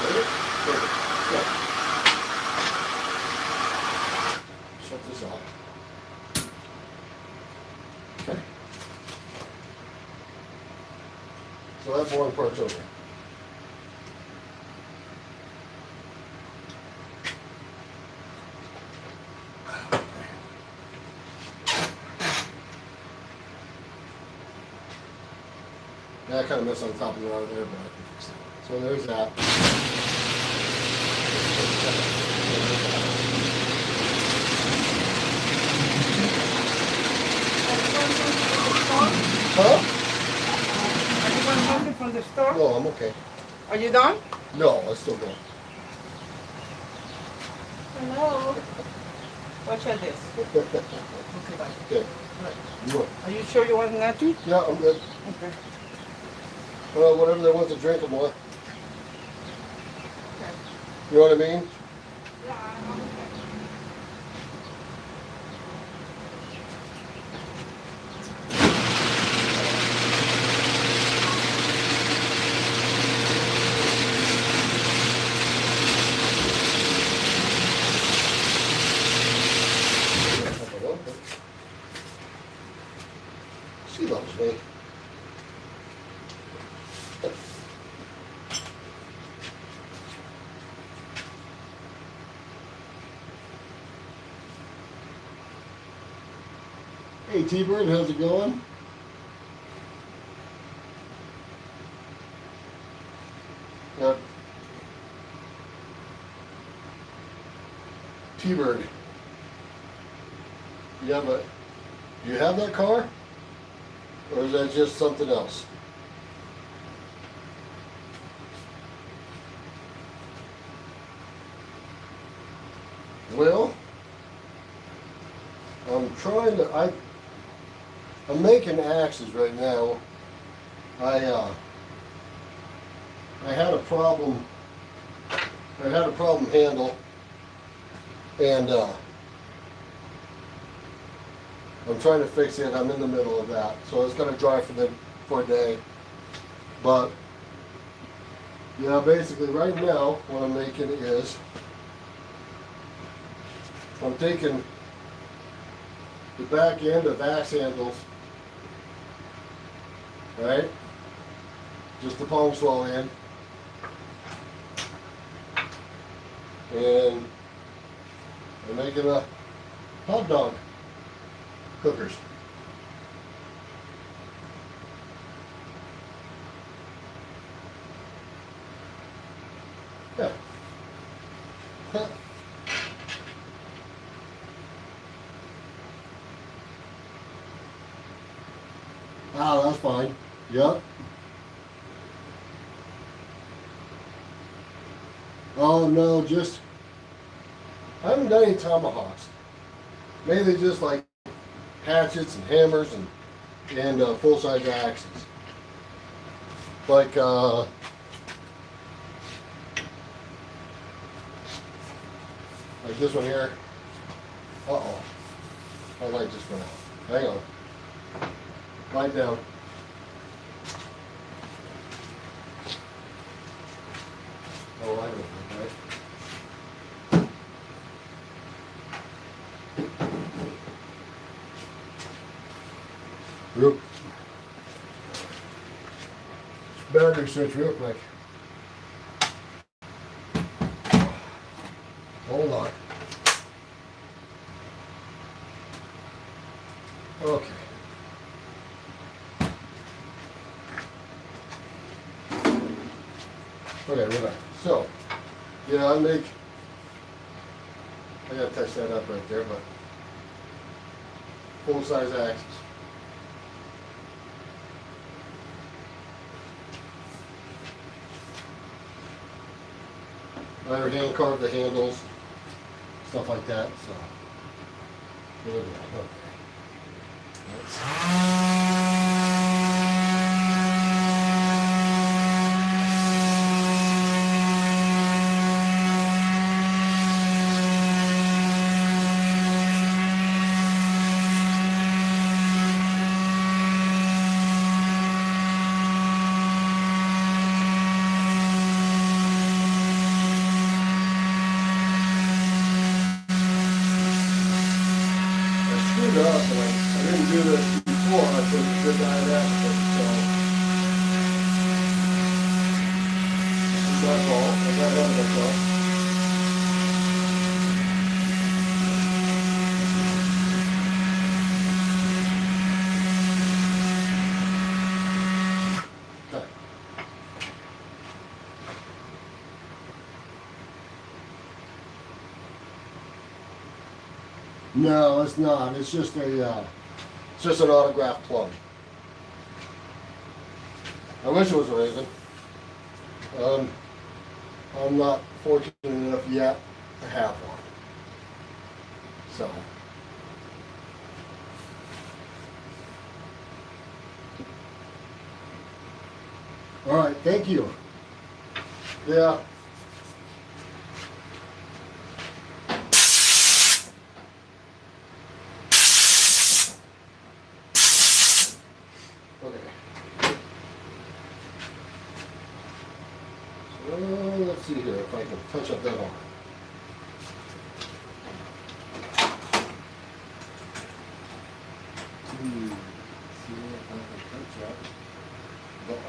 Ready? Ready. Go. Shut this off. Okay. So that boring part's over. Yeah, I kind of messed on top of the water there, but I can fix that. So there's that. Huh? Are you want something from the store? No, I'm okay. Are you done? No, let's still go. Hello. Watch out this. Okay, bye. Okay. You want? Are you sure you want nothing? Yeah, I'm good. Okay. Well, whatever they want to drink them with. You know what I mean? Yeah, I'm okay. She loves me. Hey T-Bird, how's it going? Yeah. T-Bird. Yeah, but do you have that car? Or is that just something else? Well, I'm trying to, I'm making axes right now. I had a problem I had a problem handle, and I'm trying to fix it. I'm in the middle of that, so it's gonna dry for a day. But yeah, basically right now what I'm making is I'm taking the back end of axe handles, right? Just the palm swell end. And I'm making a hot dog cookers. Yeah. Huh. Ah, that's fine. Yep. Oh no, just I haven't done any tomahawks. Mainly just like hatchets and hammers and full size axes. Like this one here. Uh-oh. My light just went out. Hang on. Light down. Oh, I don't know, right? Real battery switch real quick. Hold on. Okay. Okay, we're back. So, yeah, I gotta touch that up right there, but full size axes. I already hand carved the handles, stuff like that, so. Good. Okay. Up, and I didn't do this before. I put a good diagram, so this is my fault. I got ahead of myself. Okay. No, it's not. It's just it's just an autographed plug. I wish it was a raisin. I'm not fortunate enough yet to have one. So. All right, thank you. Yeah. Let's see here if I can touch up that arm. See if I can touch up the arm.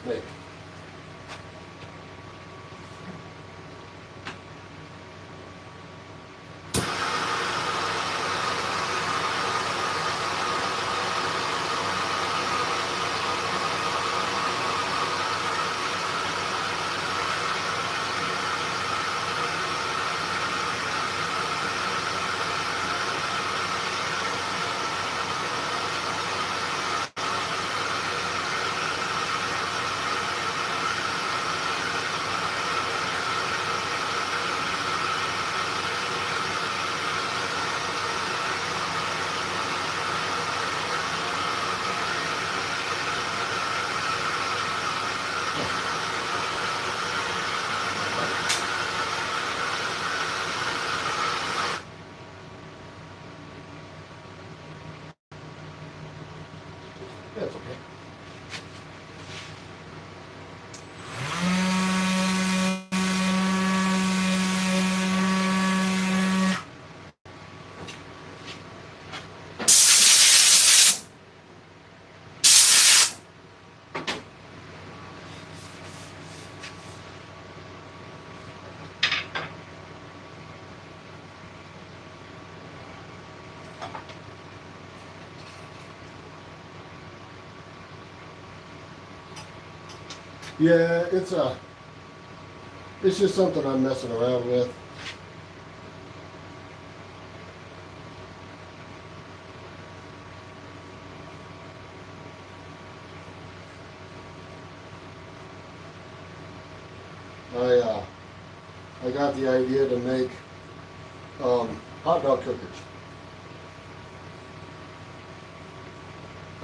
Maybe. That's okay. Yeah, it's just something I'm messing around with. I got the idea to make hot dog cookers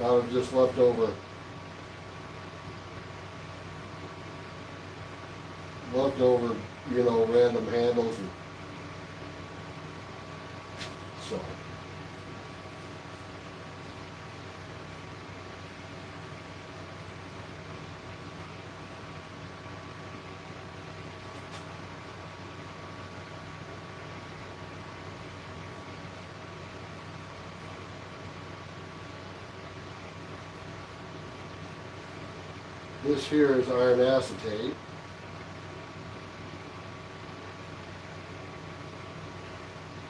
out of just leftover random handles and so. This here is iron acetate.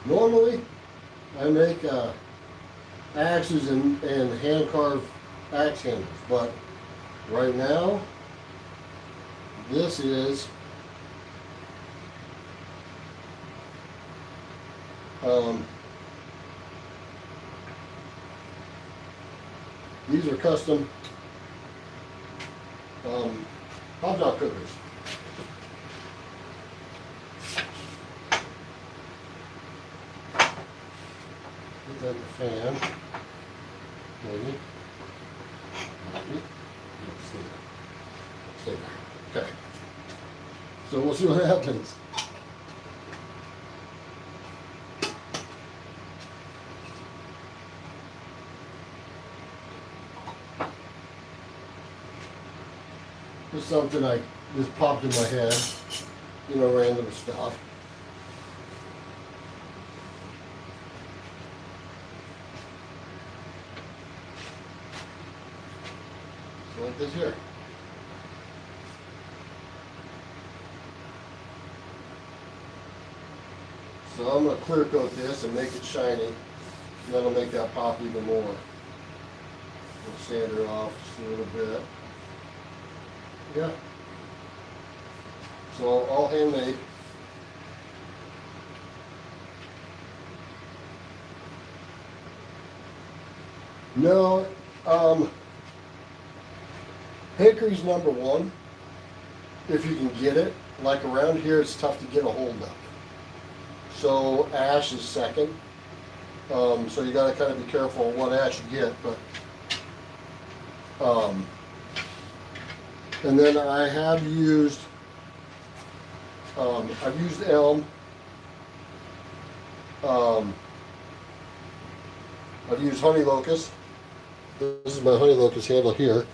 Normally, I make axes and hand carved axe handles, but right now, this is these are custom hot dog cookers. Put that in the fan. Maybe. Stay there. Okay. So we'll see what happens. Just something I just popped in my head, random stuff. So like this here. So I'm going to clear coat this and make it shiny. And that'll make that pop even more. We'll sand her off just a little bit. Yeah. So all handmade. No, hickory's number one, if you can get it. Like around here, it's tough to get a hold of. So ash is second. So you got to kind of be careful what ash you get, but and then I have used I've used elm. I've used honey locust. This is my honey locust handle here.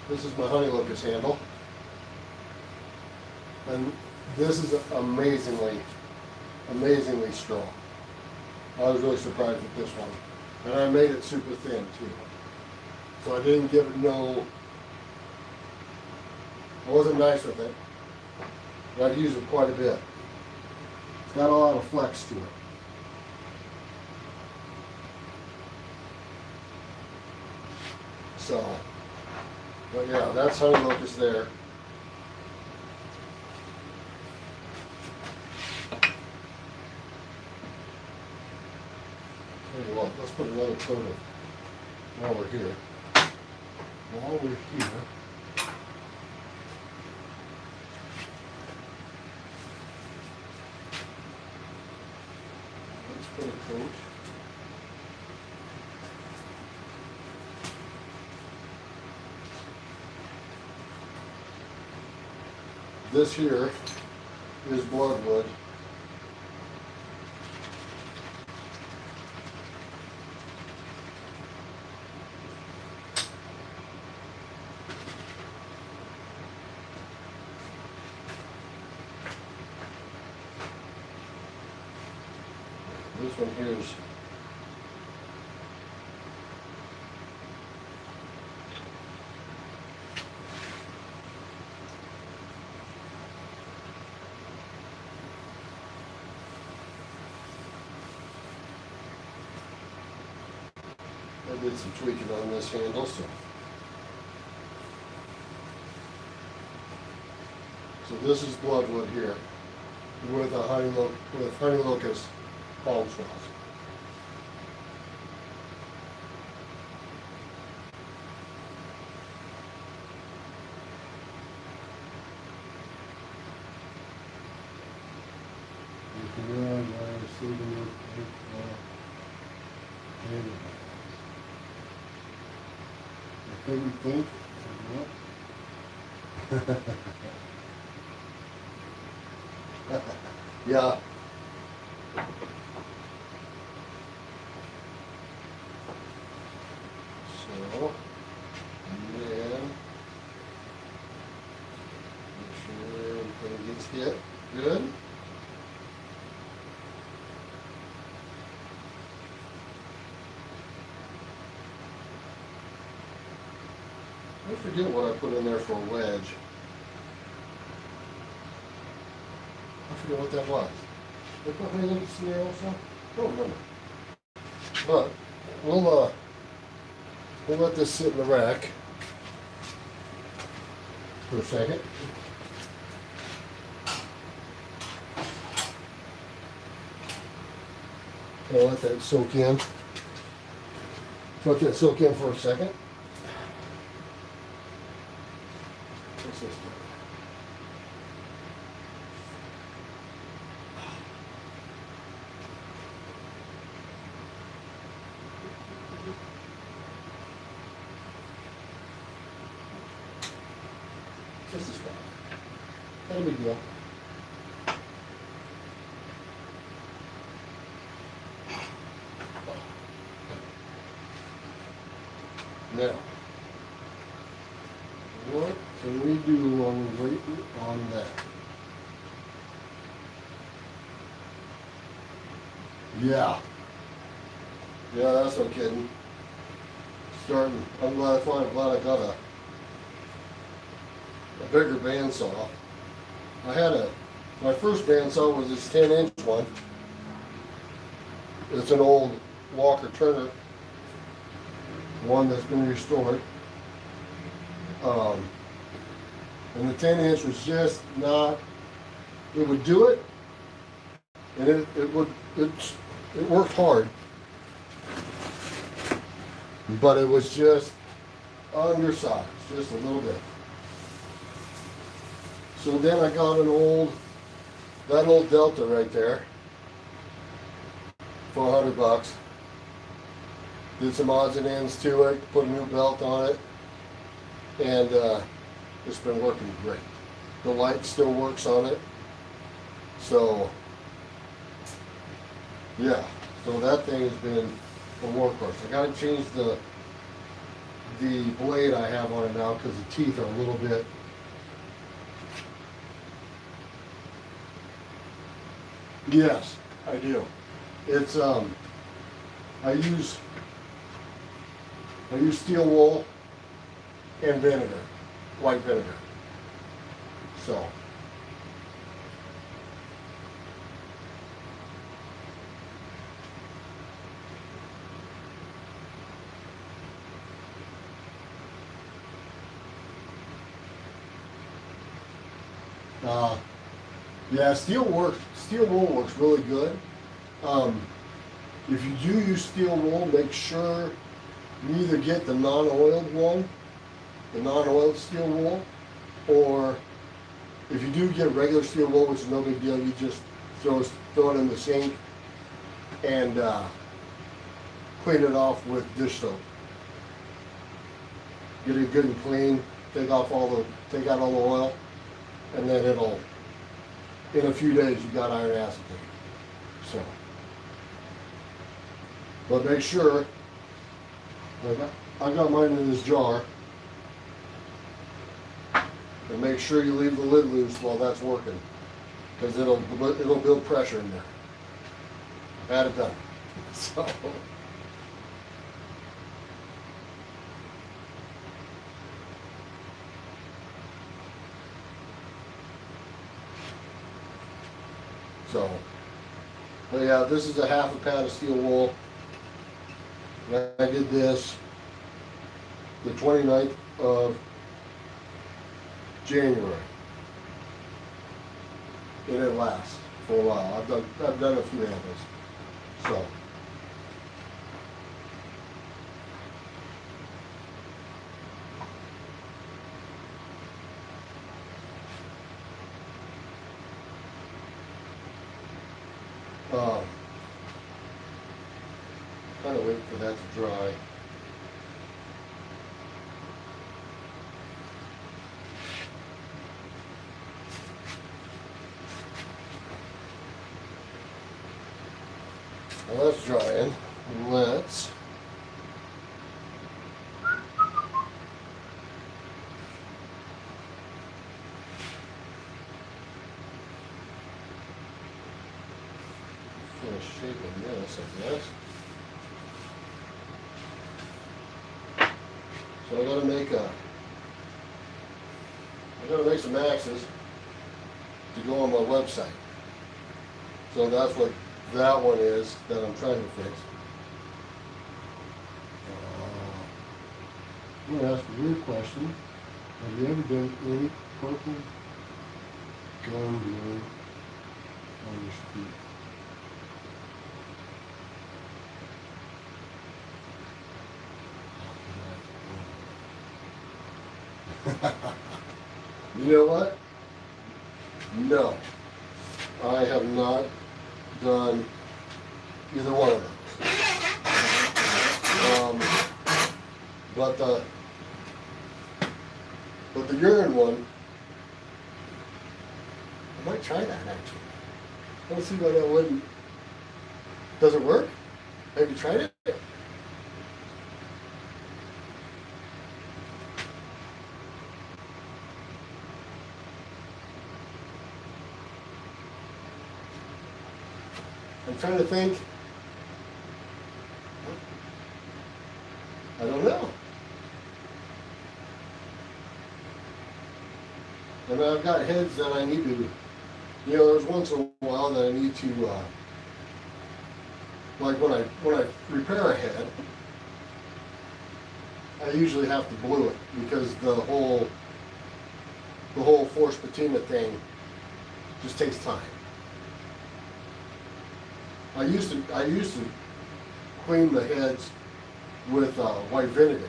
This is my honey locust handle. And this is amazingly strong. I was really surprised with this one. And I made it super thin too. So I didn't give it I wasn't nice with it. But I've used it quite a bit. It's got a lot of flex to it. So, but yeah, that's honey locust there. Tell you what, let's put another coat of while we're here. While we're here. Let's put a coat. This here is bloodwood. This one here is. I did some tweaking on this handle, so this is bloodwood here with a honey locust palm straws. Think. Yeah. So, and then make sure everything gets hit good. I forget what I put in there for a wedge. I forget what that was. Did I put honey locusts in there also? I don't remember. But we'll let this sit in the rack for a second. I'll let that soak in. Let that soak in for a second. What's this? This is fine. Not a big deal. Now, what can we do while we're waiting on that? Yeah. Yeah, that's no kidding. Starting, I'm glad I got a bigger bandsaw. My first bandsaw was this 10-inch one. It's an old Walker Turner, one that's been restored. And the 10-inch was just not, it would do it, and it worked hard, but it was just undersized, just a little bit. So then I got that old Delta right there for $100. Did some odds and ends to it, put a new belt on it, and it's been working great. The light still works on it. So, yeah, so that thing has been a workhorse. I gotta change the blade I have on it now because the teeth are a little bit. Yes, I do. It's I use steel wool and vinegar, white vinegar. So yeah, steel wool works really good. If you do use steel wool, make sure you either get the non-oiled one, the non-oiled steel wool, or if you do get regular steel wool, which is no big deal, you just throw it in the sink and clean it off with dish soap. Get it good and clean, take out all the oil, and then in a few days you got iron acetate. So, but make sure, I got mine in this jar, and make sure you leave the lid loose while that's working, because it'll build pressure in there. had it done. So. So, but yeah, this is a half a pad of steel wool. And I did this the 29th of January. And it lasts for a while. I've done a few handles. So. Kind of wait for that to dry. Well, that's drying. Let's finish shaping this, I guess. So I gotta make some axes to go on my website. So that's what that one is that I'm trying to fix. I'm gonna ask a weird question. Have you ever done any purple gun blue on your street? You know what? No, I have not done either one of them. But the urine one, I might try that actually. Let's see why that wouldn't. Does it work? Have you tried it? I'm trying to think. I don't know. And I've got heads that I need to, there's once in a while that I need to, like when I repair a head, I usually have to glue it because the whole force patina thing just takes time. I used to clean the heads with white vinegar.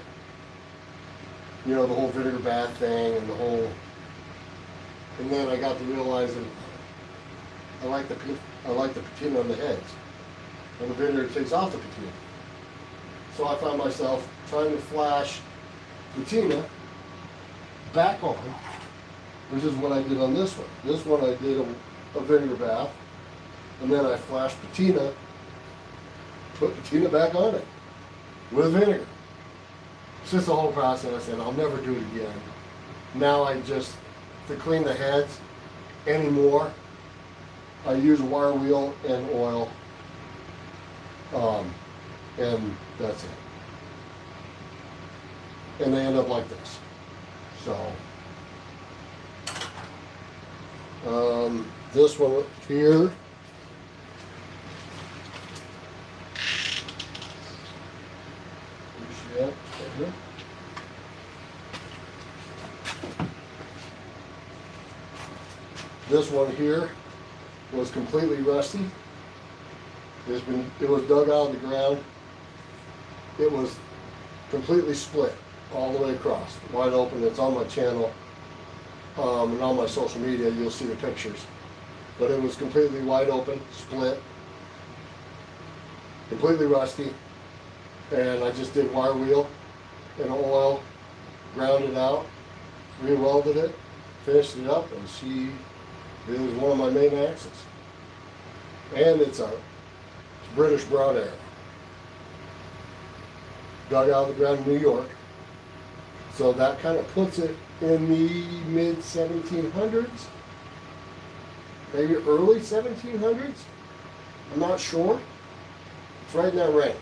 The whole vinegar bath thing and the whole. And then I got to realize that I like the patina on the heads, and the vinegar takes off the patina. So I found myself trying to flash patina back on, which is what I did on this one. This one I did a vinegar bath. And then I flashed patina, put patina back on it with vinegar. It's just the whole process, and I'll never do it again. Now to clean the heads anymore, I use wire wheel and oil, and that's it. And they end up like this. So, this one here. This one here was completely rusty. It was dug out of the ground. It was completely split all the way across, wide open. It's on my channel, and on my social media you'll see the pictures. But it was completely wide open, split, completely rusty. And I just did wire wheel and oil, ground it out, re-welded it, finished it up, and it was one of my main axes. And it's a British broad arrow. Dug out of the ground in New York. So that kind of puts it in the mid 1700s, maybe early 1700s. I'm not sure. It's right in that range.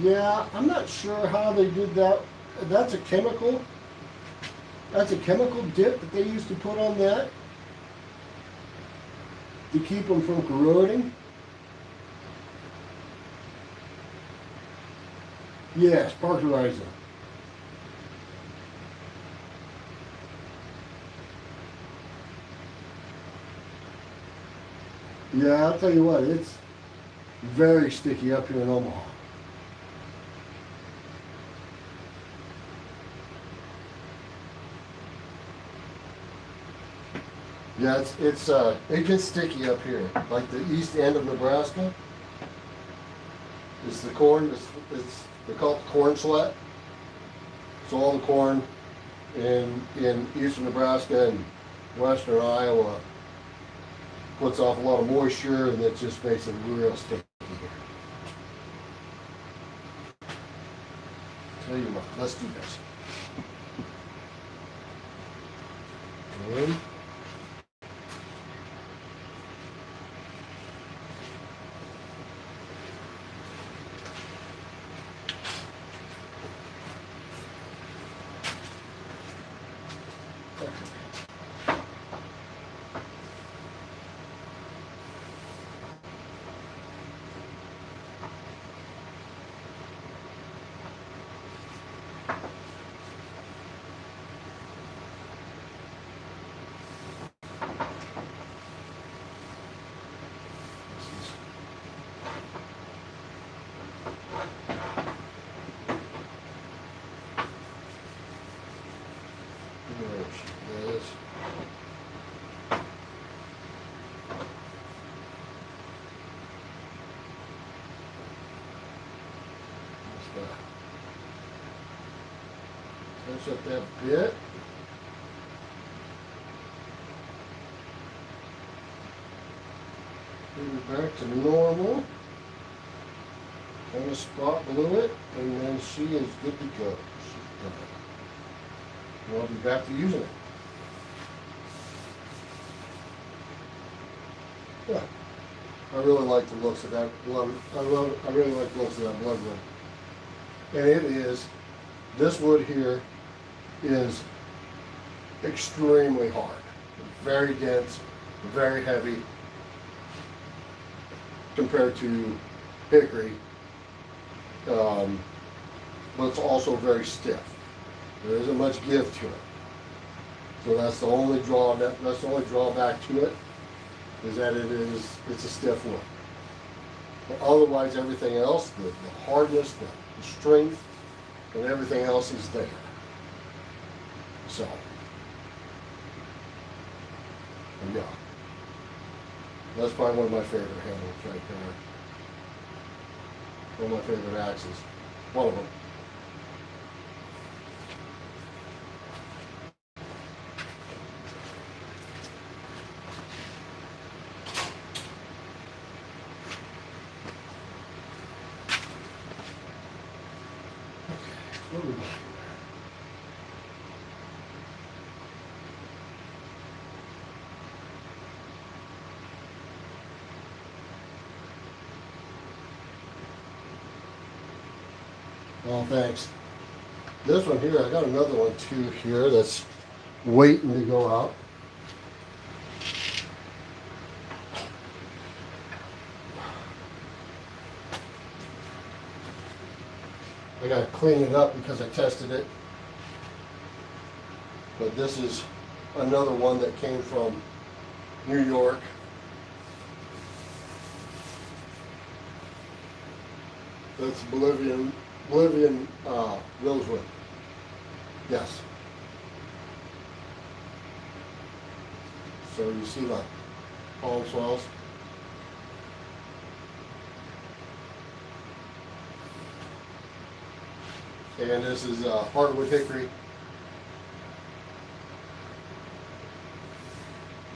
Yeah, I'm not sure how they did that. That's a chemical. That's a chemical dip that they used to put on that to keep them from corroding. Yes, Parkerizer. Yeah, I'll tell you what, it's very sticky up here in Omaha. Yeah, it gets sticky up here, like the east end of Nebraska. It's the corn. They call it corn sweat. So all the corn in eastern Nebraska and western Iowa puts off a lot of moisture, and it just makes it real sticky here. Tell you what, let's do this. And there she is. Touch up that bit. Bring it back to normal. Kind of spot below it, and then she is good to go. She's done. And I'll be back to using it. Yeah. I really like the looks of that blood. I really like the looks of that blood wood. And it is, this wood here is extremely hard. Very dense, very heavy compared to hickory. But it's also very stiff. There isn't much give to it. So that's the only that's the only drawback to it, is that it's a stiff wood. But otherwise, everything else, the hardness, the strength, and everything else is there. So, yeah. That's probably one of my favorite handles right there. One of my favorite axes. One of them. What do we got here? Oh, thanks. This one here, I got another one too here that's waiting to go out. I gotta clean it up because I tested it. But this is another one that came from New York. That's Bolivian rosewood. Yes. So you see the palm swells. And this is hardwood hickory.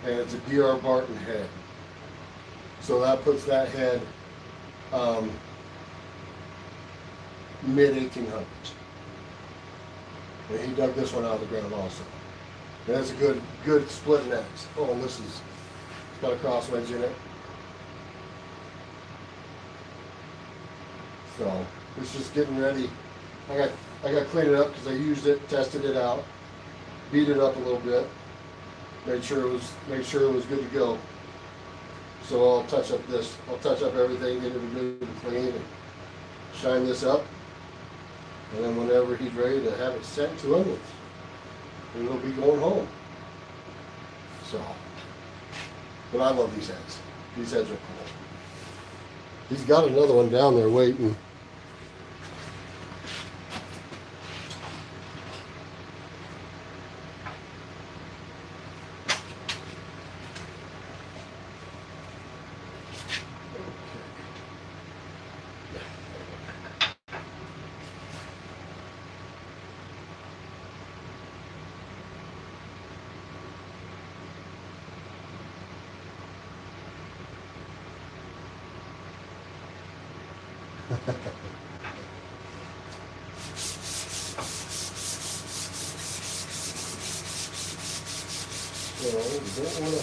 And it's a D.R. Barton head. So that puts that head mid 1800s. And he dug this one out of the ground also. And that's a good splitting axe. Oh, and this is, it's got a cross wedge in it. So it's just getting ready. I got to clean it up because I used it, tested it out, beat it up a little bit, made sure it was good to go. So I'll touch up everything, get it good and clean, and shine this up. And then whenever he's ready to have it sent to him, it'll be going home. So, but I love these heads. These heads are cool. He's got another one down there waiting. So you don't want to.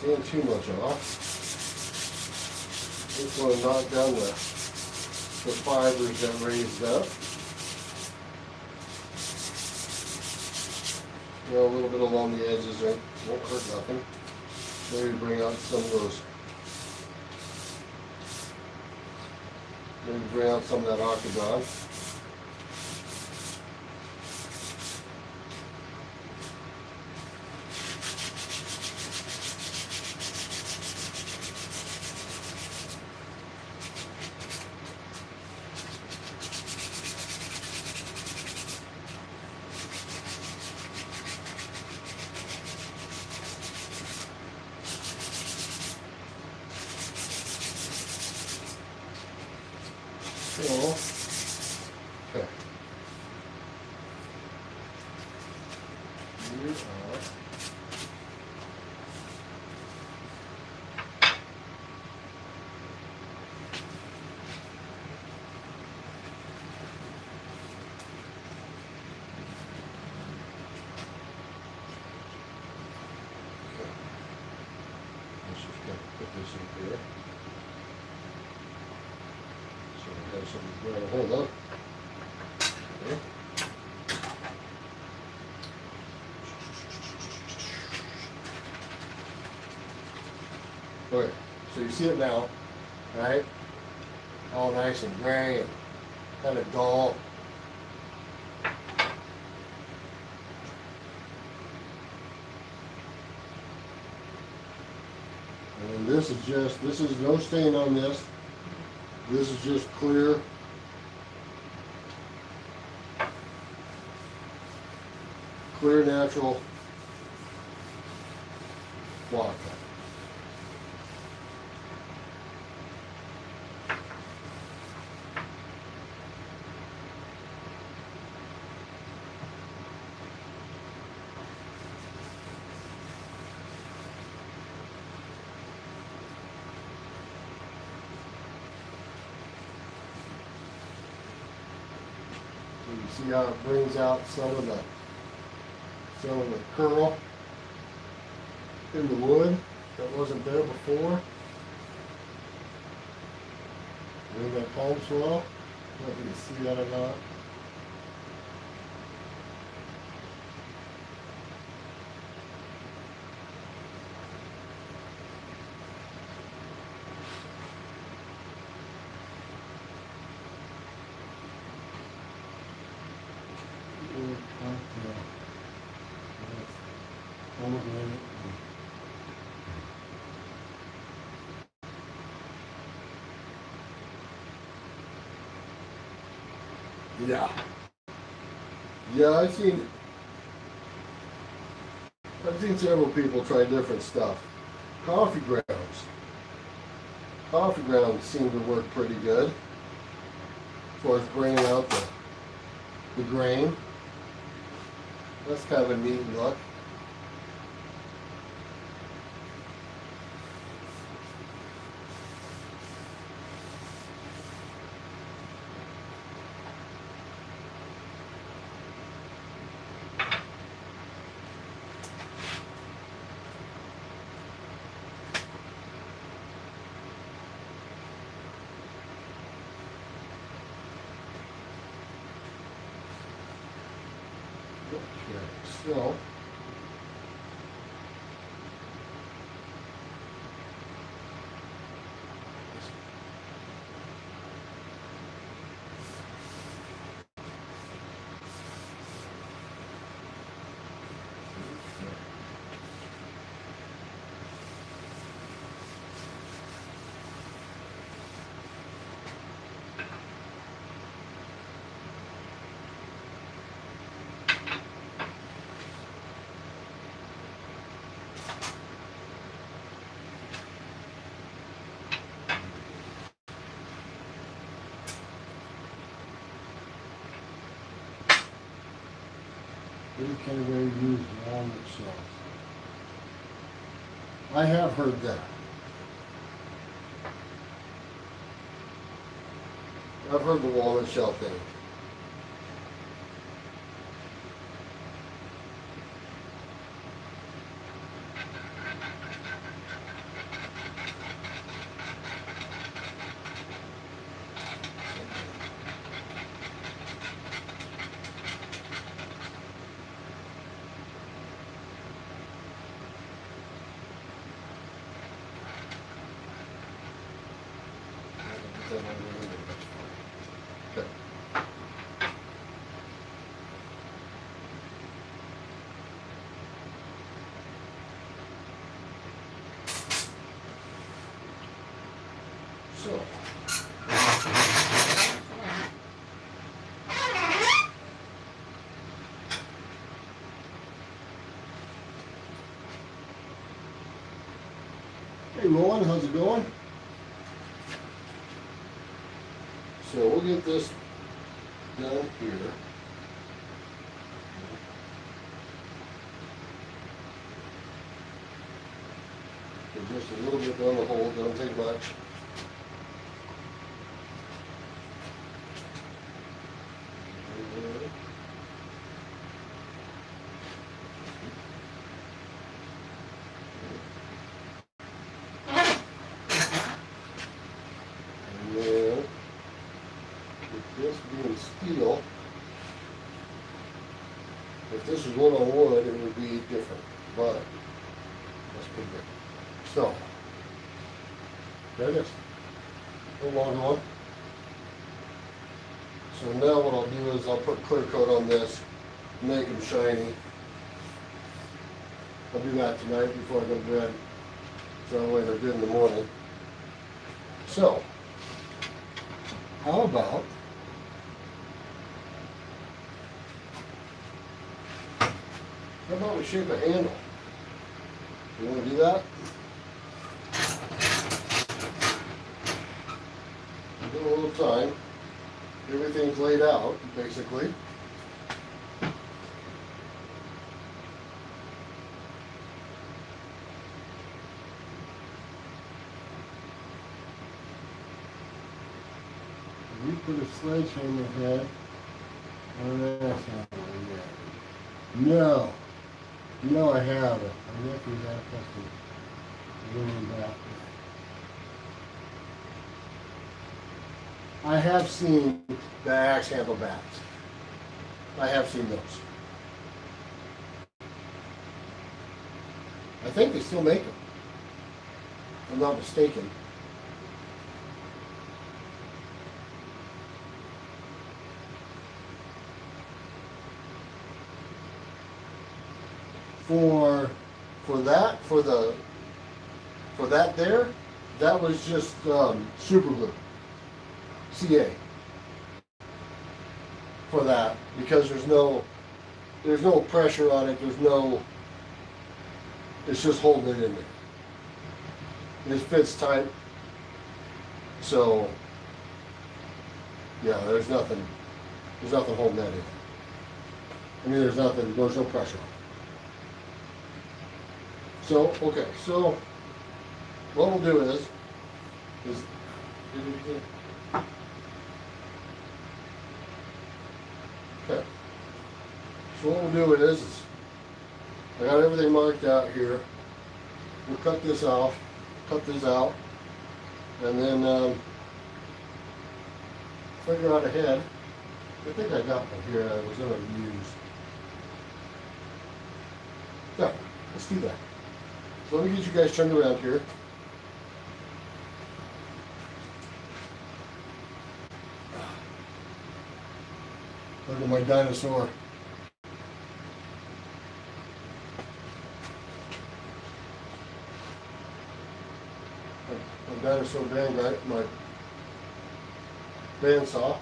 Seeing too much off. Just want to knock down the fibers that raised up. You know, a little bit along the edges there, won't hurt nothing. Maybe bring out some of those. Maybe bring out some of that octagon. Okay. You are. Let's just put this in here. So we have something to grab a hold of. Okay. Okay, so you see it now, right? All nice and gray and kind of dull. And this is no stain on this. This is just clear. Clear natural block. You see how it brings out some of the curl in the wood that wasn't there before. Ring that palm swell. I don't know if you can see that or not. Yeah. Yeah, I've seen several people try different stuff. Coffee grounds. Coffee grounds seem to work pretty good. far as bringing out the grain. That's kind of a neat look. Okay, so we can really use walnut shells. I have heard that. I've heard the walnut shell thing. Okay. So. Hey Roland, how's it going? So we'll get this down here. Get just a little bit down the hole, don't take much. And then, with this being steel, if this is wood on wood, it would be different, but that's pretty good. So, there it is. A long one. So now what I'll do is I'll put clear coat on this, make them shiny. I'll do that tonight before I go to bed, so that way they're good in the morning. So, how about we shape a handle? You want to do that? Give it a little time. Everything's laid out, basically. You put a sledgehammer head on that handle yet? No. No, I haven't. I guess we got custom learning that. I have seen the axe handle bats. I have seen those. I think they still make them. If I'm not mistaken. For that there, that was just super glue. CA. For that, because there's no pressure on it, it's just holding it in there. It fits tight. So Yeah, there's nothing holding that in. I mean, there's no pressure. So, okay, so what we'll do is okay. So what we'll do is I got everything marked out here. We'll cut this out, and then figure out ahead. I think I got one here I was going to use. Yeah, let's do that. So let me get you guys turned around here. Look at my dinosaur. My dinosaur my bandsaw.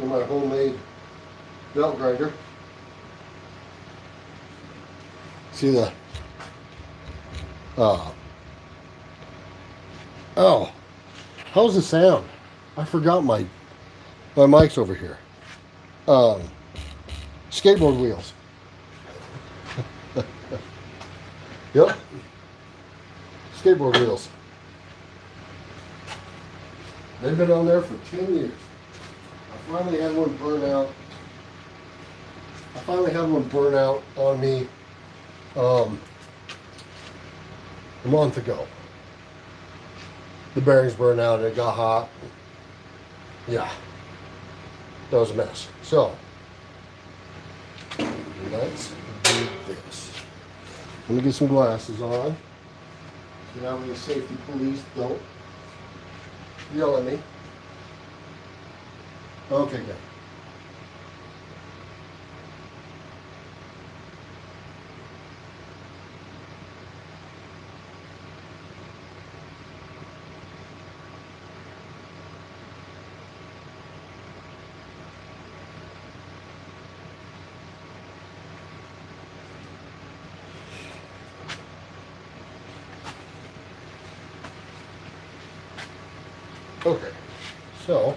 And my homemade belt grinder. See the oh, how's the sound? I forgot my mic's over here. Skateboard wheels. Yep. Skateboard wheels. They've been on there for 10 years. I finally had one burn out on me a month ago. The bearings burned out and it got hot. Yeah, that was a mess. So, let's do this. Let me get some glasses on. So now the safety police don't yell at me. Okay, good. Okay, so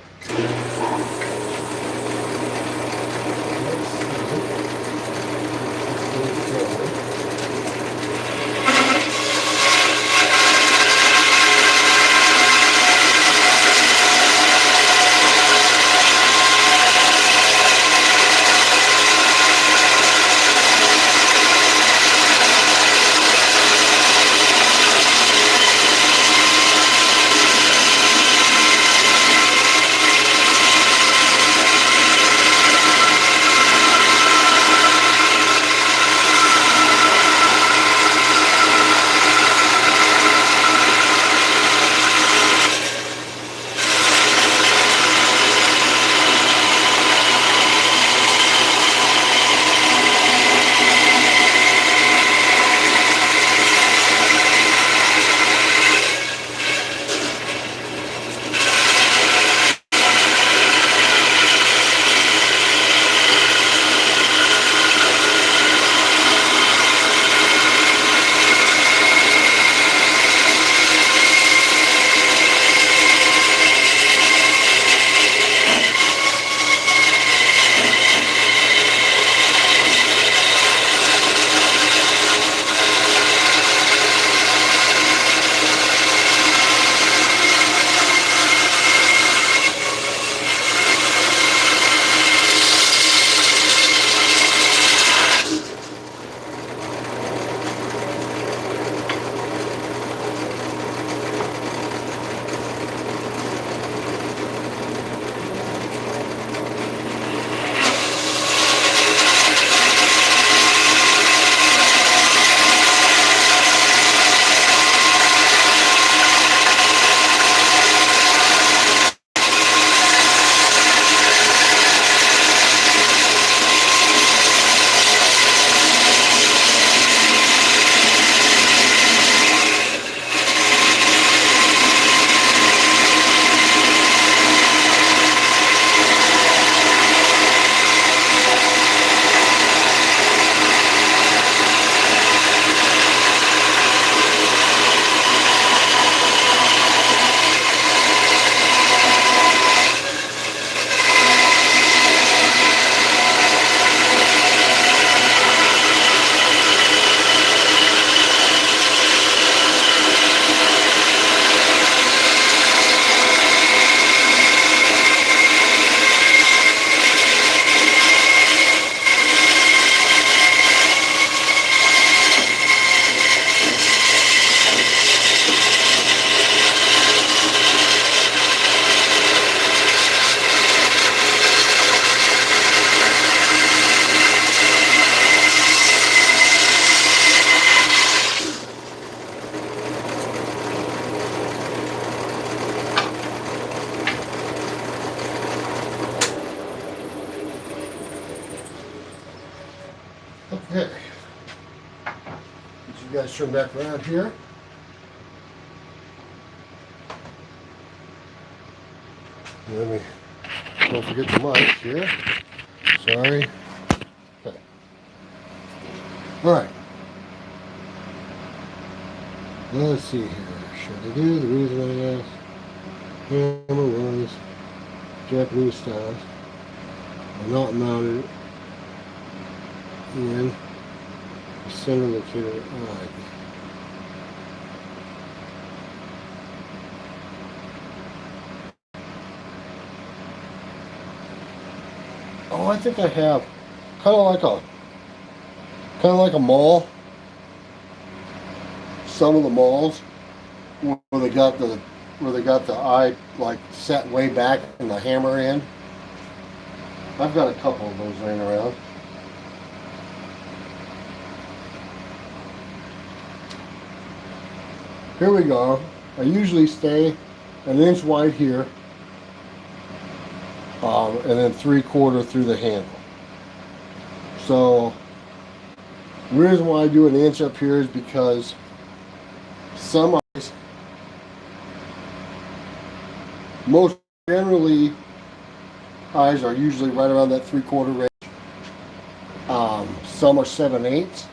guys turn back around here. Let me, don't forget the mic here. Sorry. Okay. All right. Let's see here. Should I do the reason I asked? Hammer was Japanese style. I'm not mounted in the center of the kit. Alright. Oh, I think I have kind of like a mall. Some of the malls where they got the eye like set way back and the hammer in. I've got a couple of those laying around. Here we go. I usually stay an inch wide here, and then 3/4 through the handle. So the reason why I do an inch up here is because some eyes, most generally, eyes are usually right around that 3/4 range. Some are 7/8.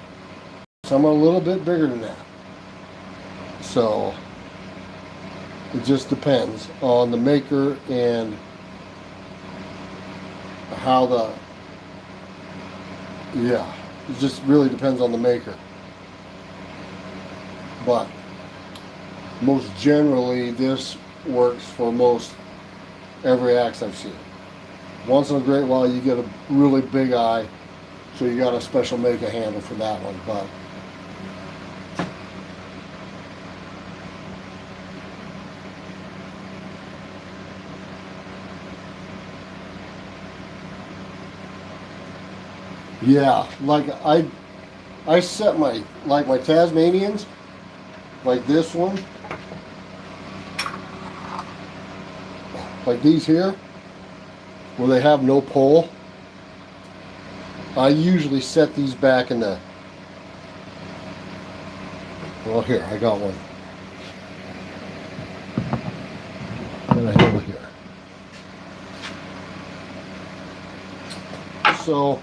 Some are a little bit bigger than that. So it just depends on the maker and how it just really depends on the maker. But most generally, this works for most every axe I've seen. Once in a great while, you get a really big eye, so you got to special make a handle for that one. But yeah, like I set my Tasmanians, like this one, like these here, where they have no pole. I usually set these back in the, well, here, I got one. And I have it here. So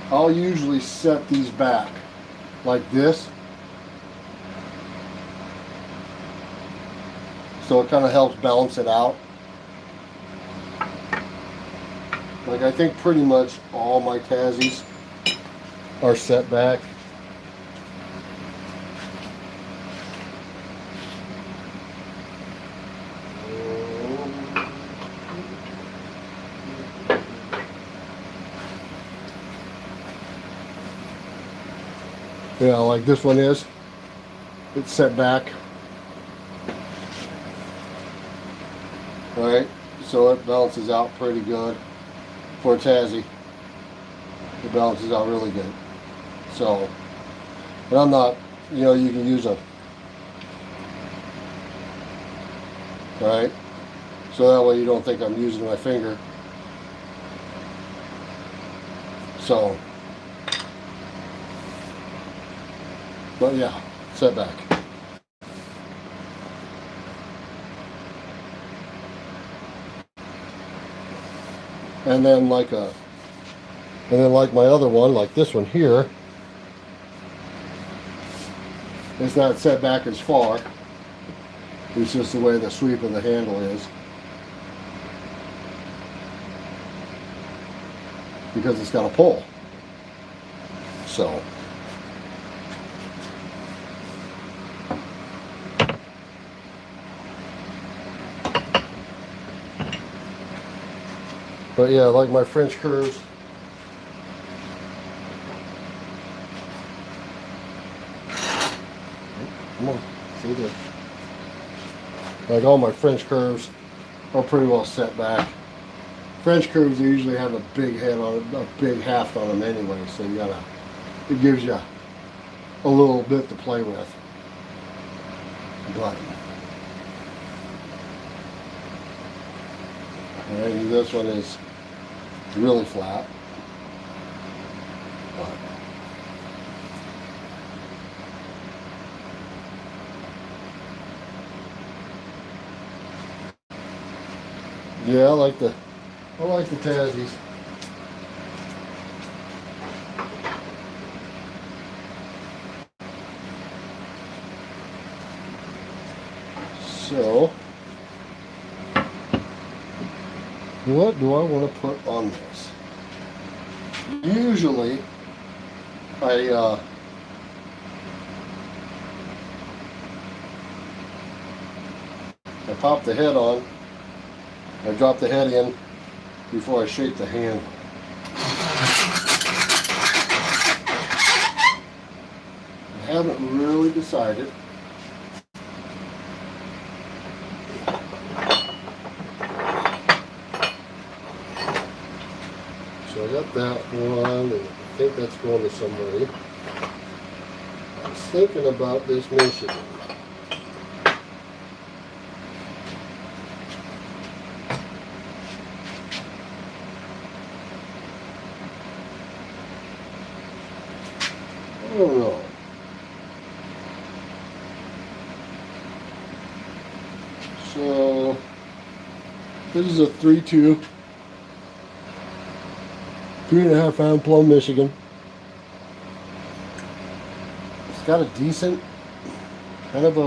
I'll usually set these back like this. So it kind of helps balance it out. Like I think pretty much all my Tassies are set back. Yeah, like this one is. It's set back. Right? So it balances out pretty good. For a Tassie, it balances out really good. So, but I'm not, you know, you can use a, right? So that way you don't think I'm using my finger. So, but yeah, set back. And then like my other one, like this one here, it's not set back as far. It's just the way the sweep of the handle is. Because it's got a pull. So. But yeah, like my French curves. Come on, see this. Like all my French curves are pretty well set back. French curves, they usually have a big head on it, a big haft on them anyway, so you gotta, it gives you a little bit to play with. But alright, this one is really flat. But Yeah, I like the Tassies. So, what do I want to put on this? Usually, I pop the head on. I drop the head in before I shape the handle. I haven't really decided. So I got that one, and I think that's going to somebody. I was thinking about this Michigan. I don't know. So this is a 3.2, 3.5 pound Plum, Michigan. It's got a decent kind of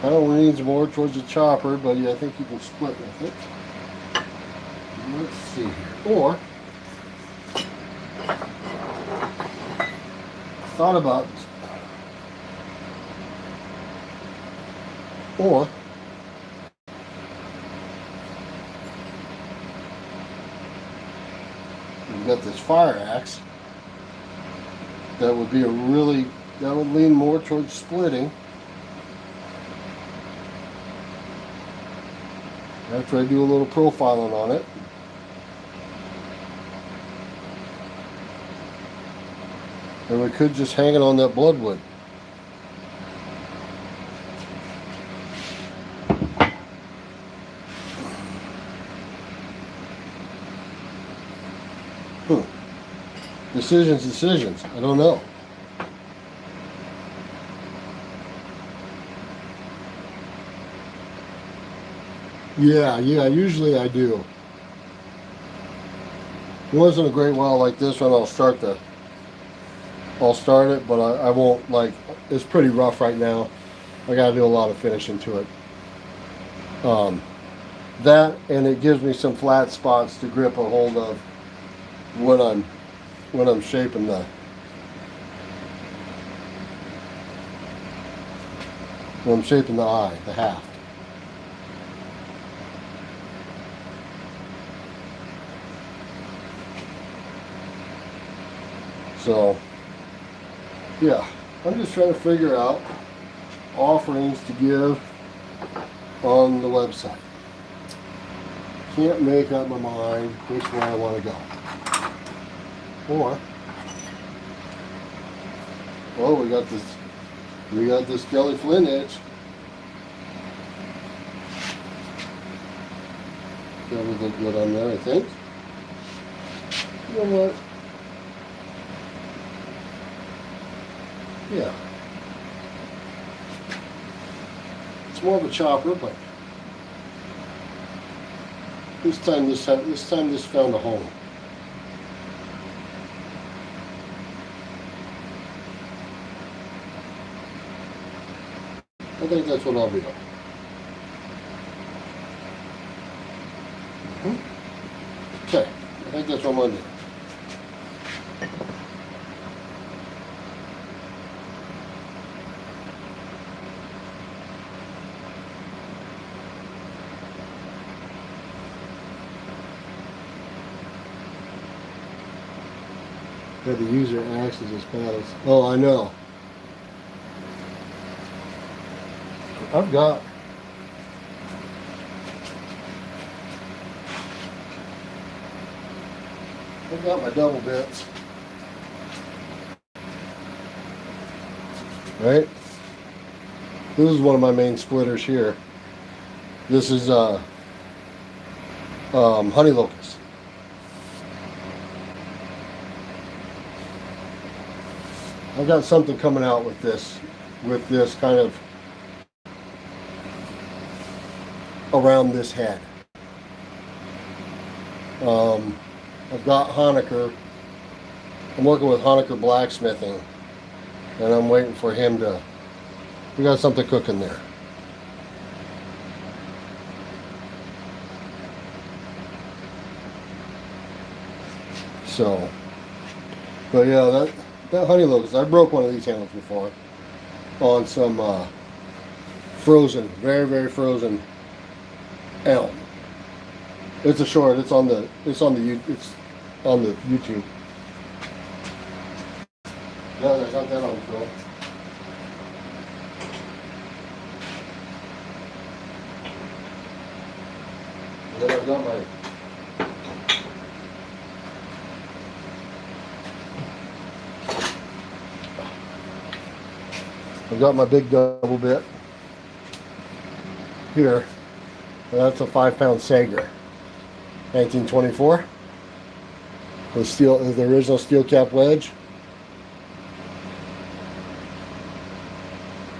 leans more towards the chopper, but yeah, I think you can split with it. Let's see here. Or thought about, or we've got this fire axe that would be that would lean more towards splitting after I do a little profiling on it. And we could just hang it on that bloodwood. Decisions. I don't know. Yeah, usually I do. Once in a great while like this one, I'll start it, but I won't, like, it's pretty rough right now. I gotta do a lot of finishing to it. That, and it gives me some flat spots to grip a hold of when I'm shaping the eye, the haft. So yeah, I'm just trying to figure out offerings to give on the website. Can't make up my mind which way I want to go. Or, well, we got this Kelly Flynn itch. That would look good on there, I think. You know what? Yeah. It's more of a chopper, but this time this found a home. I think that's what I'll be doing. Okay, I think that's what I'm going to do. Had to use your axes as paddles. Oh, I know. I've got my double bits. Right? This is one of my main splitters here. This is honey locust. I've got something coming out with this kind of around this head. I've got Honecker. I'm working with Honecker Blacksmithing, and I'm waiting for him to. We got something cooking there. So, but yeah, that honey locust, I broke one of these handles before on some frozen, very very frozen elm. It's a short. It's on the YouTube. Yeah, I got that on film. And then I've got my big double bit here. And that's a 5-pound Sager, 1924. The original steel cap wedge.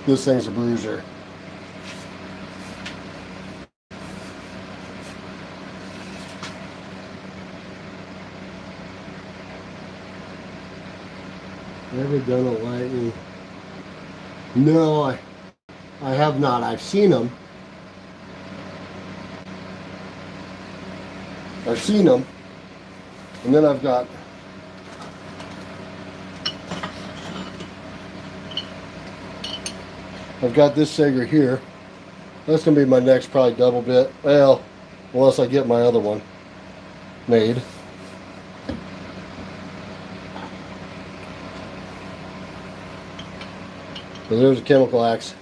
This thing's a bruiser. Never done a lightning. No, I have not. I've seen them. And then I've got this Sager here. That's gonna be my next probably double bit. Well, unless I get my other one made. So there's a chemical axe,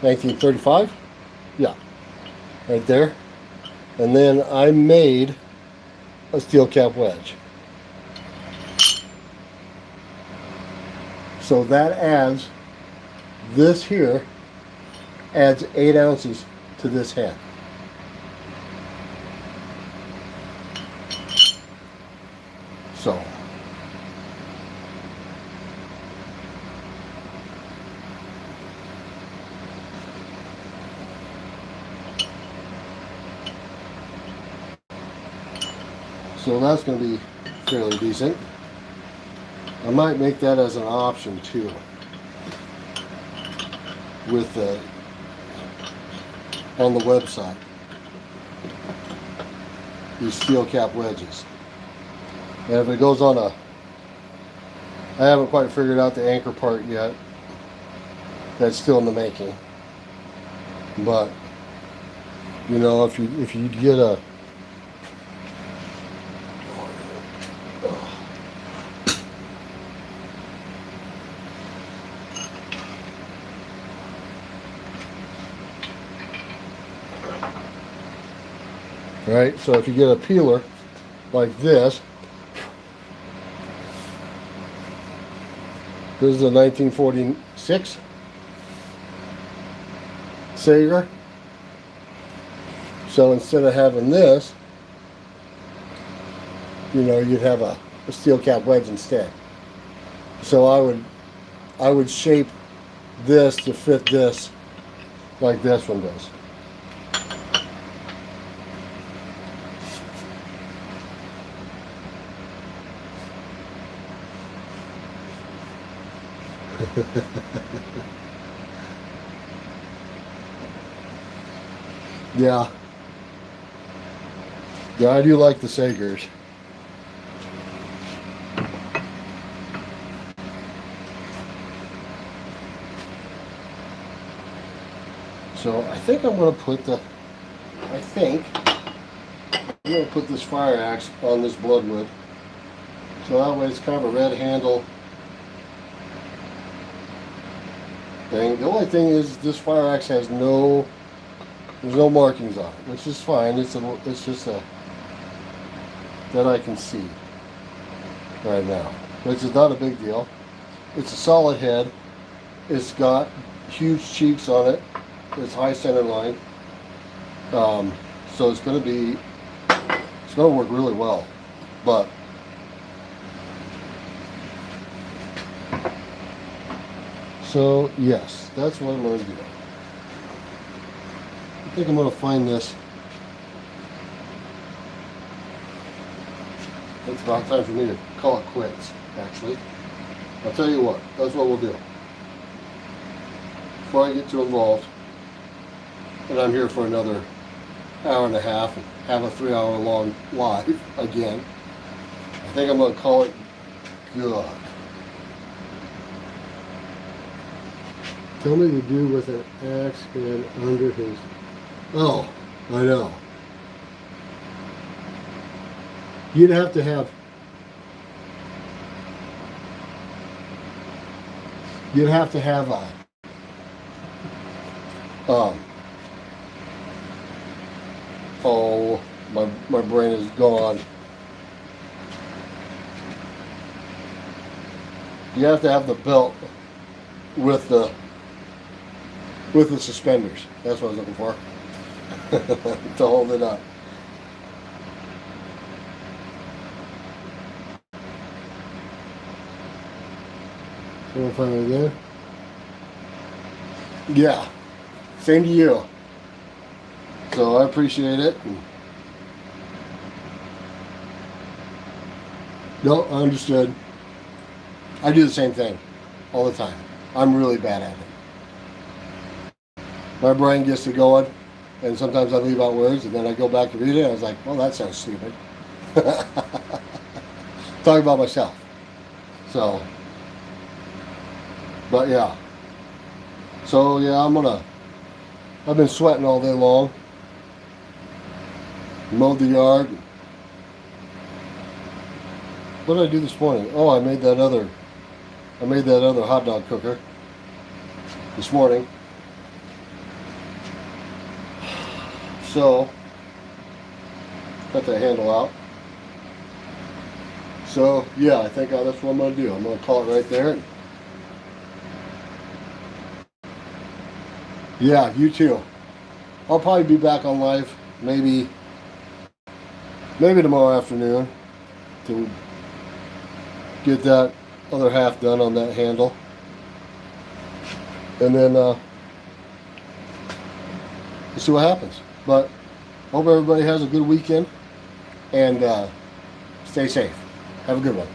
1935. Yeah, right there. And then I made a steel cap wedge. So that adds, this here adds 8 ounces to this head. So that's going to be fairly decent. I might make that as an option too, with on the website, these steel cap wedges. And if it goes on I haven't quite figured out the anchor part yet. That's still in the making. But you know, if you get a right, so if you get a peeler like this, this is a 1946 Sager. So instead of having this, you know, you'd have a steel cap wedge instead. So I would shape this to fit this like this one does. Yeah. Yeah, I do like the Sagers. So I think I'm going to put this fire axe on this bloodwood. So that way it's kind of a red handle thing. The only thing is this fire axe has there's no markings on it, which is fine. It's just that I can see right now, which is not a big deal. It's a solid head. It's got huge cheeks on it. It's high center line. So it's going to work really well. But so yes, that's what I'm going to do. think I'm gonna find this. It's about time for me to call it quits, actually. I'll tell you what, that's what we'll do. Before I get too involved, and I'm here for another hour and a half and have a 3-hour long live again, I think I'm gonna call it good. Tell me to do with an axe head under his. Oh, I know. You'd have to have. You'd have to have a. Oh, my brain is gone. You have to have the belt with the suspenders. That's what I was looking for. To hold it up. Can I find it again? Yeah. Same to you. So I appreciate it. No, I understood. I do the same thing all the time. I'm really bad at it. My brain gets to going, and sometimes I leave out words, and then I go back to read it, and I was like, well, that sounds stupid. Talking about myself. So, but yeah. So yeah, I've been sweating all day long. Mowed the yard. What did I do this morning? Oh, I made that other hot dog cooker this morning. So, cut that handle out. So, yeah, I think that's what I'm going to do. I'm going to call it right there. Yeah, you too. I'll probably be back on live maybe tomorrow afternoon to get that other half done on that handle. And then we'll see what happens. But hope everybody has a good weekend and stay safe. Have a good one.